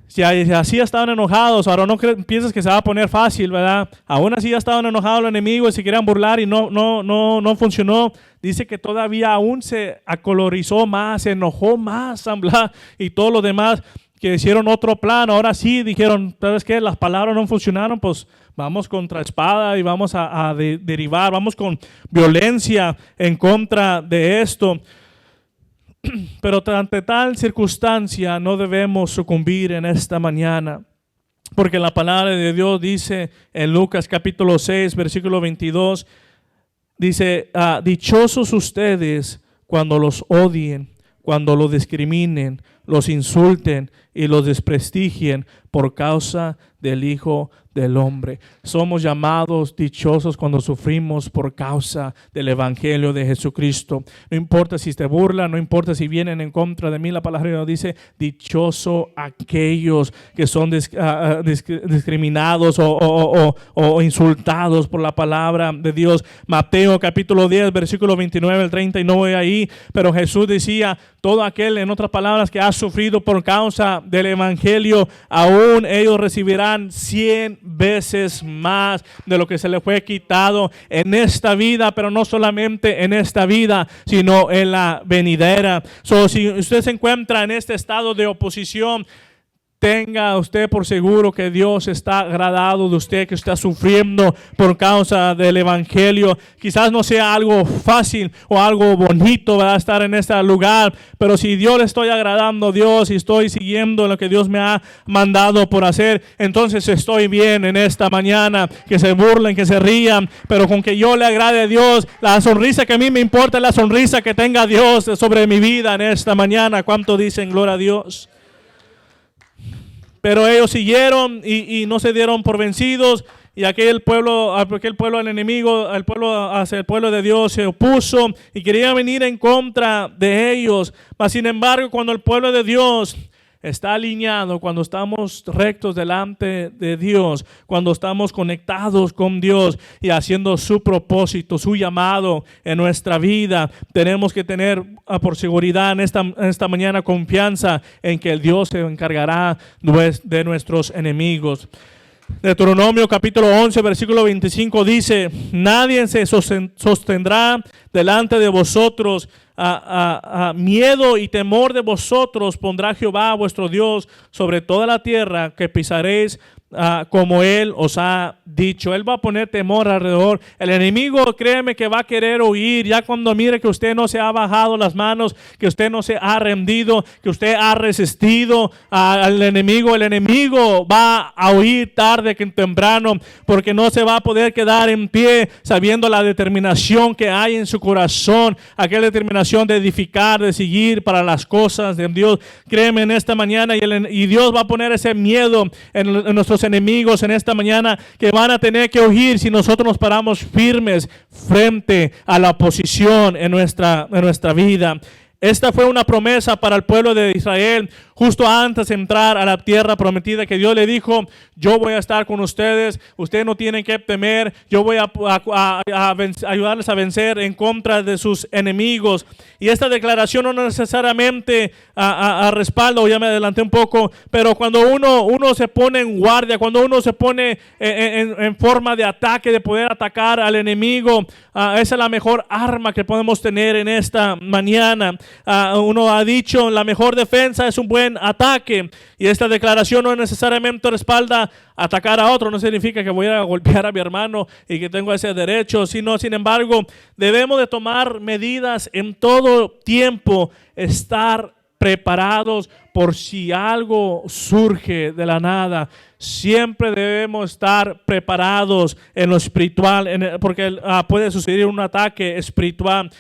B: si así estaban enojados, ahora no piensas que se va a poner fácil, ¿verdad? Aún así ya estaban enojados los enemigos y se querían burlar y no funcionó. Dice que todavía aún se acolorizó más, se enojó más Sanballat y todos los demás que hicieron otro plan. Ahora sí dijeron, ¿sabes qué? Las palabras no funcionaron, pues vamos contra espada y vamos a derivar, vamos con violencia en contra de esto. Pero ante tal circunstancia no debemos sucumbir en esta mañana, porque la palabra de Dios dice en Lucas capítulo 6 versículo 22, dice, dichosos ustedes cuando los odien, cuando los discriminen, los insulten y los desprestigien por causa del Hijo del hombre. Somos llamados dichosos cuando sufrimos por causa del Evangelio de Jesucristo. No importa si te burlan, no importa si vienen en contra de mí, la palabra de Dios dice, dichoso aquellos que son discriminados o insultados por la palabra de Dios. Mateo capítulo 10, versículo 29 al 30, y no voy ahí, pero Jesús decía, todo aquel, en otras palabras, que ha sufrido por causa del Evangelio, aún ellos recibirán 100 veces más de lo que se les fue quitado en esta vida, pero no solamente en esta vida, sino en la venidera. Si usted se encuentra en este estado de oposición, tenga usted por seguro que Dios está agradado de usted, que está sufriendo por causa del Evangelio. Quizás no sea algo fácil o algo bonito, ¿verdad?, estar en este lugar, pero si Dios le estoy agradando a Dios y estoy siguiendo lo que Dios me ha mandado por hacer, entonces estoy bien en esta mañana. Que se burlen, que se rían, pero con que yo le agrade a Dios, la sonrisa que a mí me importa es la sonrisa que tenga Dios sobre mi vida en esta mañana. ¿Cuánto dicen gloria a Dios? Pero ellos siguieron y no se dieron por vencidos, y aquel pueblo al enemigo, el pueblo hacia el pueblo de Dios se opuso y quería venir en contra de ellos. Mas sin embargo, cuando el pueblo de Dios está alineado, cuando estamos rectos delante de Dios, cuando estamos conectados con Dios y haciendo su propósito, su llamado en nuestra vida, tenemos que tener por seguridad en esta mañana confianza en que el Dios se encargará de nuestros enemigos. Deuteronomio capítulo 11 versículo 25 dice, nadie se sostendrá delante de vosotros, miedo y temor de vosotros pondrá Jehová vuestro Dios sobre toda la tierra que pisaréis, como Él os ha dicho. Él va a poner temor alrededor. El enemigo, créeme que va a querer huir ya cuando mire que usted no se ha bajado las manos, que usted no se ha rendido, que usted ha resistido al enemigo. El enemigo va a huir tarde que temprano, porque no se va a poder quedar en pie sabiendo la determinación que hay en su corazón, aquella determinación de edificar, de seguir para las cosas de Dios. Créeme en esta mañana, y Dios va a poner ese miedo en nuestros enemigos en esta mañana, que van a tener que huir si nosotros nos paramos firmes frente a la oposición en nuestra vida. Esta fue una promesa para el pueblo de Israel justo antes de entrar a la tierra prometida, que Dios le dijo, yo voy a estar con ustedes, ustedes no tienen que temer, yo voy a ayudarles a vencer en contra de sus enemigos. Y esta declaración no necesariamente respalda, ya me adelanté un poco, pero cuando uno se pone en guardia, cuando uno se pone en forma de ataque, de poder atacar al enemigo, esa es la mejor arma que podemos tener en esta mañana. Uno ha dicho, la mejor defensa es un buen ataque, y esta declaración no necesariamente respalda atacar a otro. No significa que voy a golpear a mi hermano y que tengo ese derecho, sino, sin embargo, debemos de tomar medidas en todo tiempo, estar preparados por si algo surge de la nada. Siempre debemos estar preparados en lo espiritual, porque puede suceder un ataque espiritual.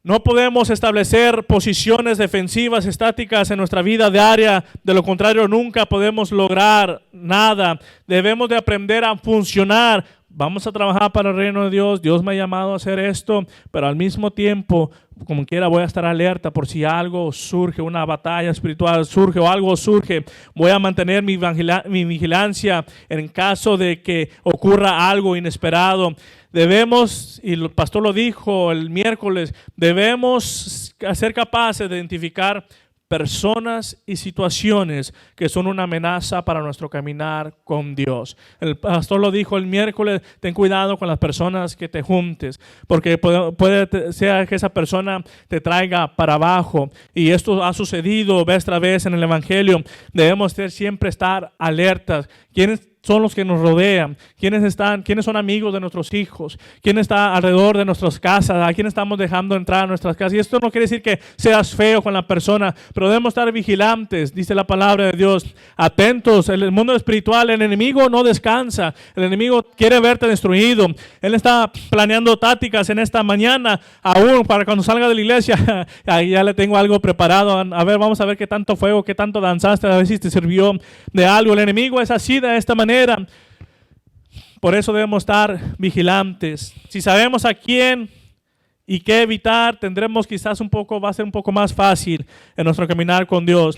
B: No podemos establecer posiciones defensivas estáticas en nuestra vida diaria. De lo contrario, nunca podemos lograr nada. Debemos de aprender a funcionar. Vamos a trabajar para el reino de Dios. Dios me ha llamado a hacer esto, pero al mismo tiempo, como quiera, voy a estar alerta por si algo surge, una batalla espiritual surge o algo surge. Voy a mantener mi vigilancia en caso de que ocurra algo inesperado. Debemos, y el pastor lo dijo el miércoles, debemos ser capaces de identificar personas y situaciones que son una amenaza para nuestro caminar con Dios. El pastor lo dijo el miércoles, ten cuidado con las personas que te juntes, porque puede ser que esa persona te traiga para abajo, y esto ha sucedido vez tras vez en el Evangelio. Debemos siempre estar alertas. ¿Quiénes son los que nos rodean? ¿Quiénes son amigos de nuestros hijos? ¿Quién está alrededor de nuestras casas? ¿A quién estamos dejando entrar a nuestras casas? Y esto no quiere decir que seas feo con la persona, pero debemos estar vigilantes, dice la palabra de Dios, atentos. En el mundo espiritual, el enemigo no descansa. El enemigo quiere verte destruido. Él está planeando tácticas en esta mañana, aún para cuando salga de la iglesia. Ahí ya le tengo algo preparado. A ver, vamos a ver qué tanto fuego, qué tanto danzaste, a ver si te sirvió de algo. El enemigo es así, de esta manera. Por eso debemos estar vigilantes. Si sabemos a quién y qué evitar, tendremos quizás va a ser un poco más fácil en nuestro caminar con Dios.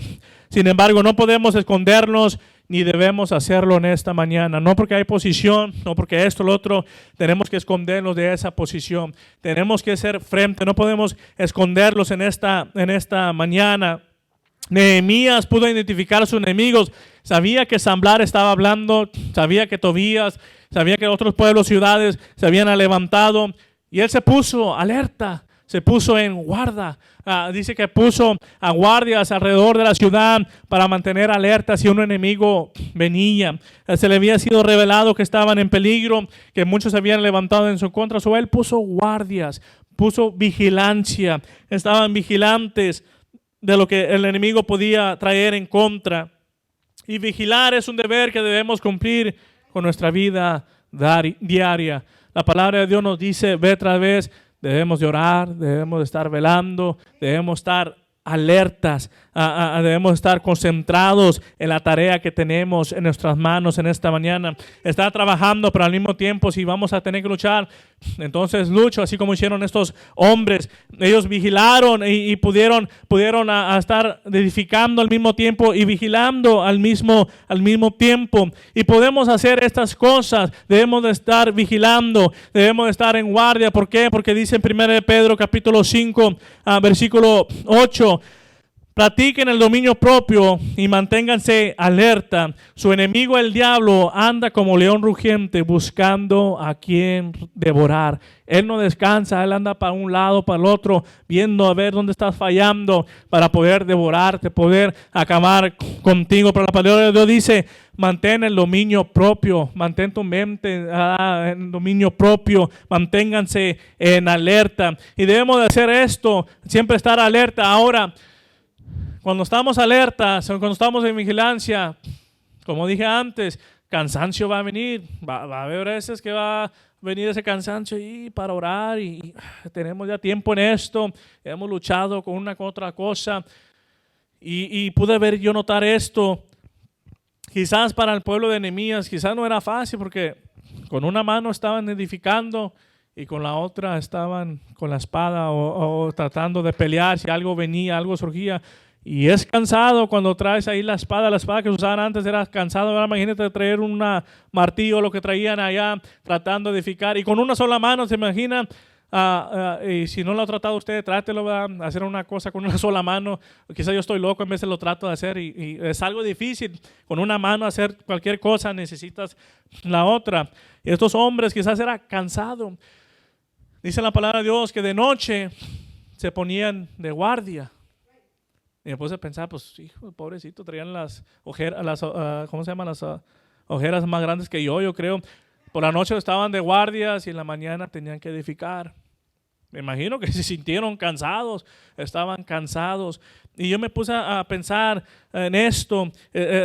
B: Sin embargo, no podemos escondernos ni debemos hacerlo en esta mañana. No porque hay posición, no porque esto, lo otro, tenemos que escondernos de esa posición. Tenemos que ser frente, no podemos esconderlos en esta mañana. Nehemías pudo identificar a sus enemigos. Sabía que Sanballat estaba hablando, sabía que Tobías, sabía que otros pueblos, ciudades se habían levantado. Y él se puso alerta, se puso en guarda. Dice que puso a guardias alrededor de la ciudad para mantener alerta si un enemigo venía. Se le había sido revelado que estaban en peligro, que muchos se habían levantado en su contra. Él puso guardias, puso vigilancia. Estaban vigilantes de lo que el enemigo podía traer en contra. Y vigilar es un deber que debemos cumplir con nuestra vida diaria. La palabra de Dios nos dice vez tras vez, debemos de orar, debemos de estar velando, debemos estar alertas, debemos estar concentrados en la tarea que tenemos en nuestras manos en esta mañana. Estar trabajando, pero al mismo tiempo si vamos a tener que luchar, entonces lucho, así como hicieron estos hombres. Ellos vigilaron y pudieron estar edificando al mismo tiempo y vigilando al mismo tiempo. Y podemos hacer estas cosas, debemos de estar vigilando, debemos de estar en guardia. ¿Por qué? Porque dice en 1 Pedro capítulo 5, versículo 8, practiquen el dominio propio y manténganse alerta. Su enemigo el diablo anda como león rugiente buscando a quien devorar. Él no descansa, él anda para un lado, para el otro, viendo a ver dónde estás fallando para poder devorarte, poder acabar contigo. Pero la palabra de Dios dice, mantén el dominio propio, mantén tu mente en dominio propio, manténganse en alerta. Y debemos de hacer esto, siempre estar alerta. Ahora, cuando estamos alertas, cuando estamos en vigilancia, como dije antes, cansancio va a venir. Va a haber veces que va a venir ese cansancio y para orar y tenemos ya tiempo en esto, hemos luchado con una con otra cosa y pude ver yo notar esto. Quizás para el pueblo de Nehemías, quizás no era fácil porque con una mano estaban edificando y con la otra estaban con la espada o tratando de pelear si algo venía, algo surgía. Y es cansado cuando traes ahí la espada que usaban antes era cansado. Ahora imagínate traer un martillo, lo que traían allá, tratando de edificar. Y con una sola mano, ¿se imaginan? Y si no lo ha tratado usted, trátelo, ¿verdad? Hacer una cosa con una sola mano. Quizás yo estoy loco, en vez de lo trato de hacer. Y es algo difícil. Con una mano hacer cualquier cosa, necesitas la otra. Y estos hombres quizás era cansado. Dice la palabra de Dios que de noche se ponían de guardia. Y me puse a pensar, pues, hijo, pobrecito, traían las ojeras, ¿cómo se llaman? Las ojeras más grandes que yo creo. Por la noche estaban de guardias y en la mañana tenían que edificar. Me imagino que se sintieron cansados, estaban cansados. Y yo me puse a pensar en esto.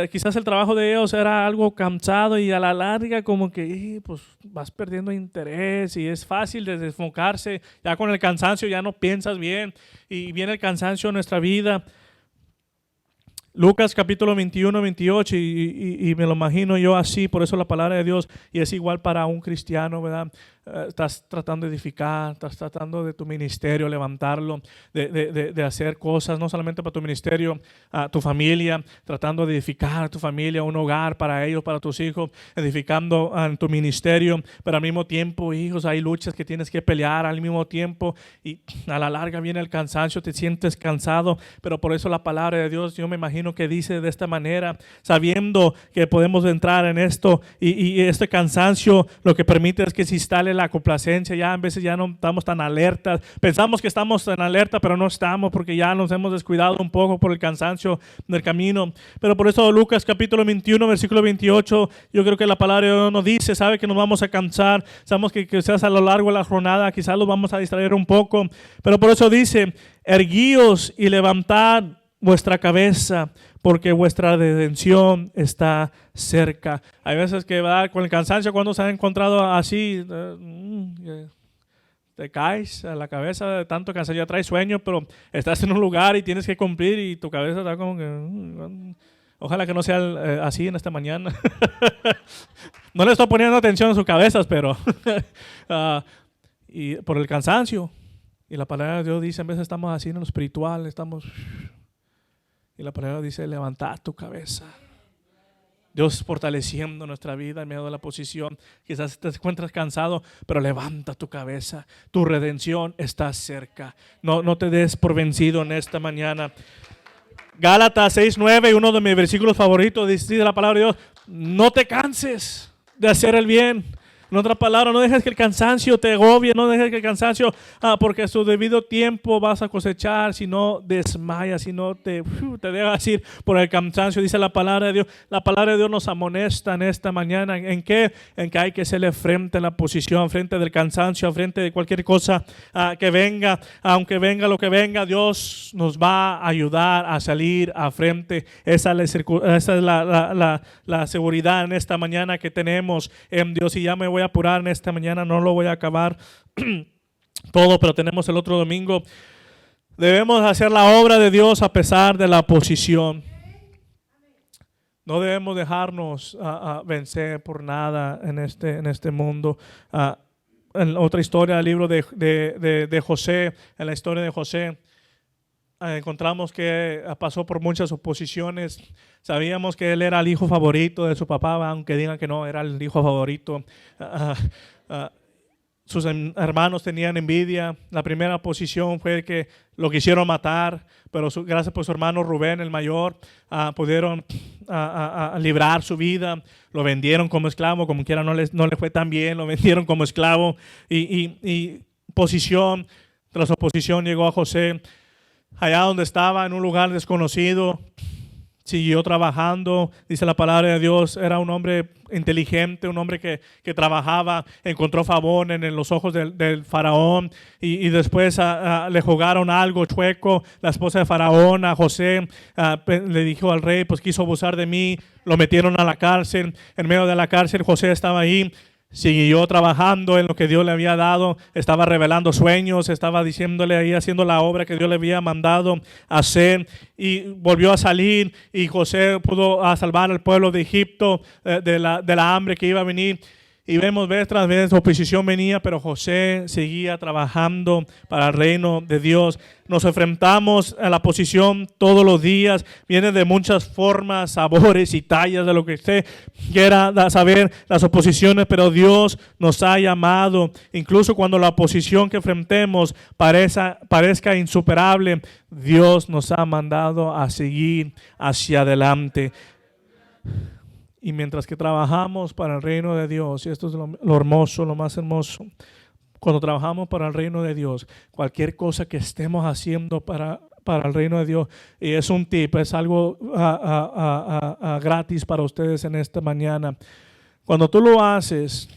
B: Quizás el trabajo de ellos era algo cansado y a la larga como que pues vas perdiendo interés y es fácil de desenfocarse. Ya con el cansancio ya no piensas bien y viene el cansancio en nuestra vida. Lucas capítulo 21, 28 y me lo imagino yo así, por eso la palabra de Dios, y es igual para un cristiano, ¿verdad? Estás tratando de edificar, estás tratando de tu ministerio, levantarlo, de hacer cosas, no solamente para tu ministerio, a tu familia, tratando de edificar a tu familia, un hogar para ellos, para tus hijos, edificando en tu ministerio, pero al mismo tiempo, hijos, hay luchas que tienes que pelear al mismo tiempo y a la larga viene el cansancio, te sientes cansado, pero por eso la palabra de Dios, yo me imagino que dice de esta manera, sabiendo que podemos entrar en esto y este cansancio lo que permite es que se instale la complacencia. Ya a veces ya no estamos tan alertas, pensamos que estamos en alerta pero no estamos porque ya nos hemos descuidado un poco por el cansancio del camino. Pero por eso Lucas capítulo 21 versículo 28, yo creo que la palabra de Dios nos dice, sabe que nos vamos a cansar, sabemos que quizás a lo largo de la jornada quizás los vamos a distraer un poco, pero por eso dice, erguíos y levantad vuestra cabeza, porque vuestra redención está cerca. Hay veces que va con el cansancio, cuando se ha encontrado así, te caes a la cabeza de tanto cansancio, ya traes sueño, pero estás en un lugar y tienes que cumplir y tu cabeza está como que... Ojalá que no sea así en esta mañana. No le estoy poniendo atención a sus cabezas, pero y por el cansancio. Y la palabra de Dios dice, a veces estamos así en lo espiritual, y la palabra dice, levanta tu cabeza. Dios fortaleciendo nuestra vida en medio de la posición. Quizás te encuentras cansado, pero levanta tu cabeza. Tu redención está cerca. No te des por vencido en esta mañana. Gálatas 6:9, uno de mis versículos favoritos, dice la palabra de Dios, no te canses de hacer el bien. En otras palabras, no dejes que el cansancio te agobie, no dejes que el cansancio, porque a su debido tiempo vas a cosechar, si no desmayas, si no te dejas ir por el cansancio, dice la palabra de Dios. La palabra de Dios nos amonesta en esta mañana. ¿En qué? En que hay que hacerle frente a la posición, frente del cansancio, frente de cualquier cosa que venga. Aunque venga lo que venga, Dios nos va a ayudar a salir a frente. Esa es la seguridad en esta mañana que tenemos en Dios. Y ya me voy a apurar en esta mañana, no lo voy a acabar todo, pero tenemos el otro domingo. Debemos hacer la obra de Dios a pesar de la oposición. No debemos dejarnos vencer por nada en este mundo. En otra historia del libro de José, en la historia de José, encontramos que pasó por muchas oposiciones. Sabíamos que él era el hijo favorito de su papá, aunque digan que no, era el hijo favorito. Sus hermanos tenían envidia. La primera oposición fue que lo quisieron matar, pero gracias por su hermano Rubén, el mayor, pudieron librar su vida. Lo vendieron como esclavo, como quiera no le fue tan bien, lo vendieron como esclavo. Y posición tras oposición llegó a José. Allá donde estaba, en un lugar desconocido, siguió trabajando. Dice la palabra de Dios, era un hombre inteligente, un hombre que trabajaba, encontró favor en los ojos del faraón, y después le jugaron algo chueco. La esposa de faraón, a José, le dijo al rey, pues quiso abusar de mí, lo metieron a la cárcel. En medio de la cárcel José estaba ahí. Siguió trabajando en lo que Dios le había dado, estaba revelando sueños, estaba diciéndole ahí, haciendo la obra que Dios le había mandado hacer, y volvió a salir, y José pudo salvar al pueblo de Egipto de la hambre que iba a venir. Y vemos vez tras vez oposición venía, pero José seguía trabajando para el reino de Dios. Nos enfrentamos a la oposición todos los días. Viene de muchas formas, sabores y tallas de lo que usted quiera saber, las oposiciones, pero Dios nos ha llamado. Incluso cuando la oposición que enfrentemos parezca insuperable, Dios nos ha mandado a seguir hacia adelante. Y mientras que trabajamos para el reino de Dios, y esto es lo hermoso, lo más hermoso, cuando trabajamos para el reino de Dios, cualquier cosa que estemos haciendo para el reino de Dios, y es un tip, es algo gratis para ustedes en esta mañana. Cuando tú lo haces,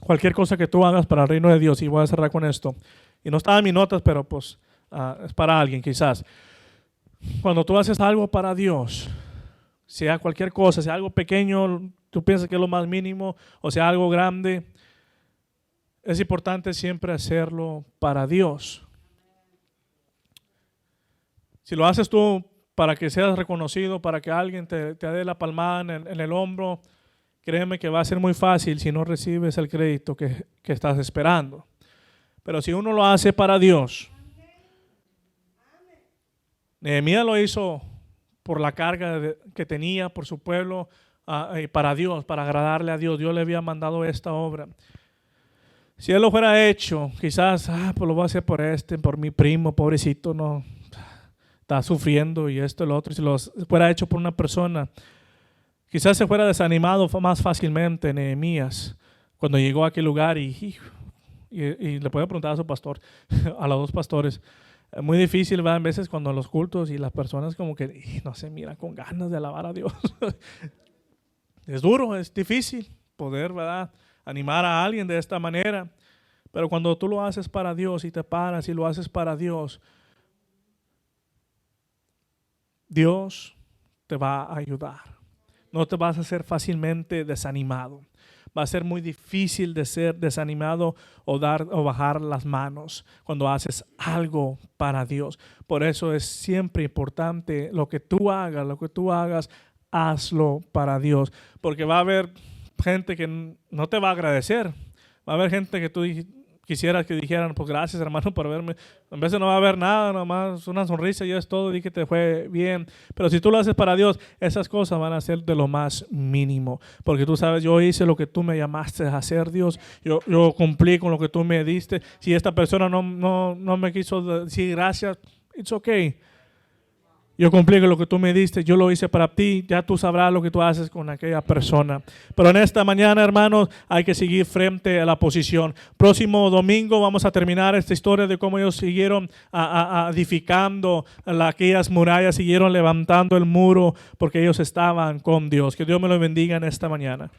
B: cualquier cosa que tú hagas para el reino de Dios, y voy a cerrar con esto, y no está en mis notas, pero pues es para alguien quizás. Cuando tú haces algo para Dios, sea cualquier cosa, sea algo pequeño, tú piensas que es lo más mínimo, o sea algo grande, es importante siempre hacerlo para Dios. Si lo haces tú para que seas reconocido, para que alguien te dé la palmada en el hombro, créeme que va a ser muy fácil si no recibes el crédito que estás esperando. Pero si uno lo hace para Dios, Nehemías lo hizo por la carga que tenía por su pueblo, y para Dios, para agradarle a Dios. Dios le había mandado esta obra. Si él lo fuera hecho, quizás, pues lo voy a hacer por mi primo, pobrecito, no, está sufriendo y esto y lo otro. Si lo fuera hecho por una persona, quizás se fuera desanimado más fácilmente Nehemías cuando llegó a aquel lugar y le puedo preguntar a su pastor, a los dos pastores. Es muy difícil, ¿verdad? A veces cuando los cultos y las personas como que no se miran con ganas de alabar a Dios. Es duro, es difícil poder, ¿verdad?, animar a alguien de esta manera. Pero cuando tú lo haces para Dios y te paras y lo haces para Dios, Dios te va a ayudar. No te vas a hacer fácilmente desanimado. va a ser muy difícil de ser desanimado o bajar las manos cuando haces algo para Dios. Por eso es siempre importante lo que tú hagas, hazlo para Dios. Porque va a haber gente que no te va a agradecer. Va a haber gente que tú quisieras que dijeran, pues gracias hermano por verme. En vez de no va a haber nada, nomás una sonrisa y es todo, di que te fue bien. Pero si tú lo haces para Dios, esas cosas van a ser de lo más mínimo. Porque tú sabes, yo hice lo que tú me llamaste a hacer, Dios. Yo cumplí con lo que tú me diste. Si esta persona no me quiso decir gracias, it's okay. Yo cumplí con lo que tú me diste, yo lo hice para ti, ya tú sabrás lo que tú haces con aquella persona. Pero en esta mañana, hermanos, hay que seguir frente a la posición. Próximo domingo vamos a terminar esta historia de cómo ellos siguieron edificando aquellas murallas, siguieron levantando el muro porque ellos estaban con Dios. Que Dios me lo bendiga en esta mañana.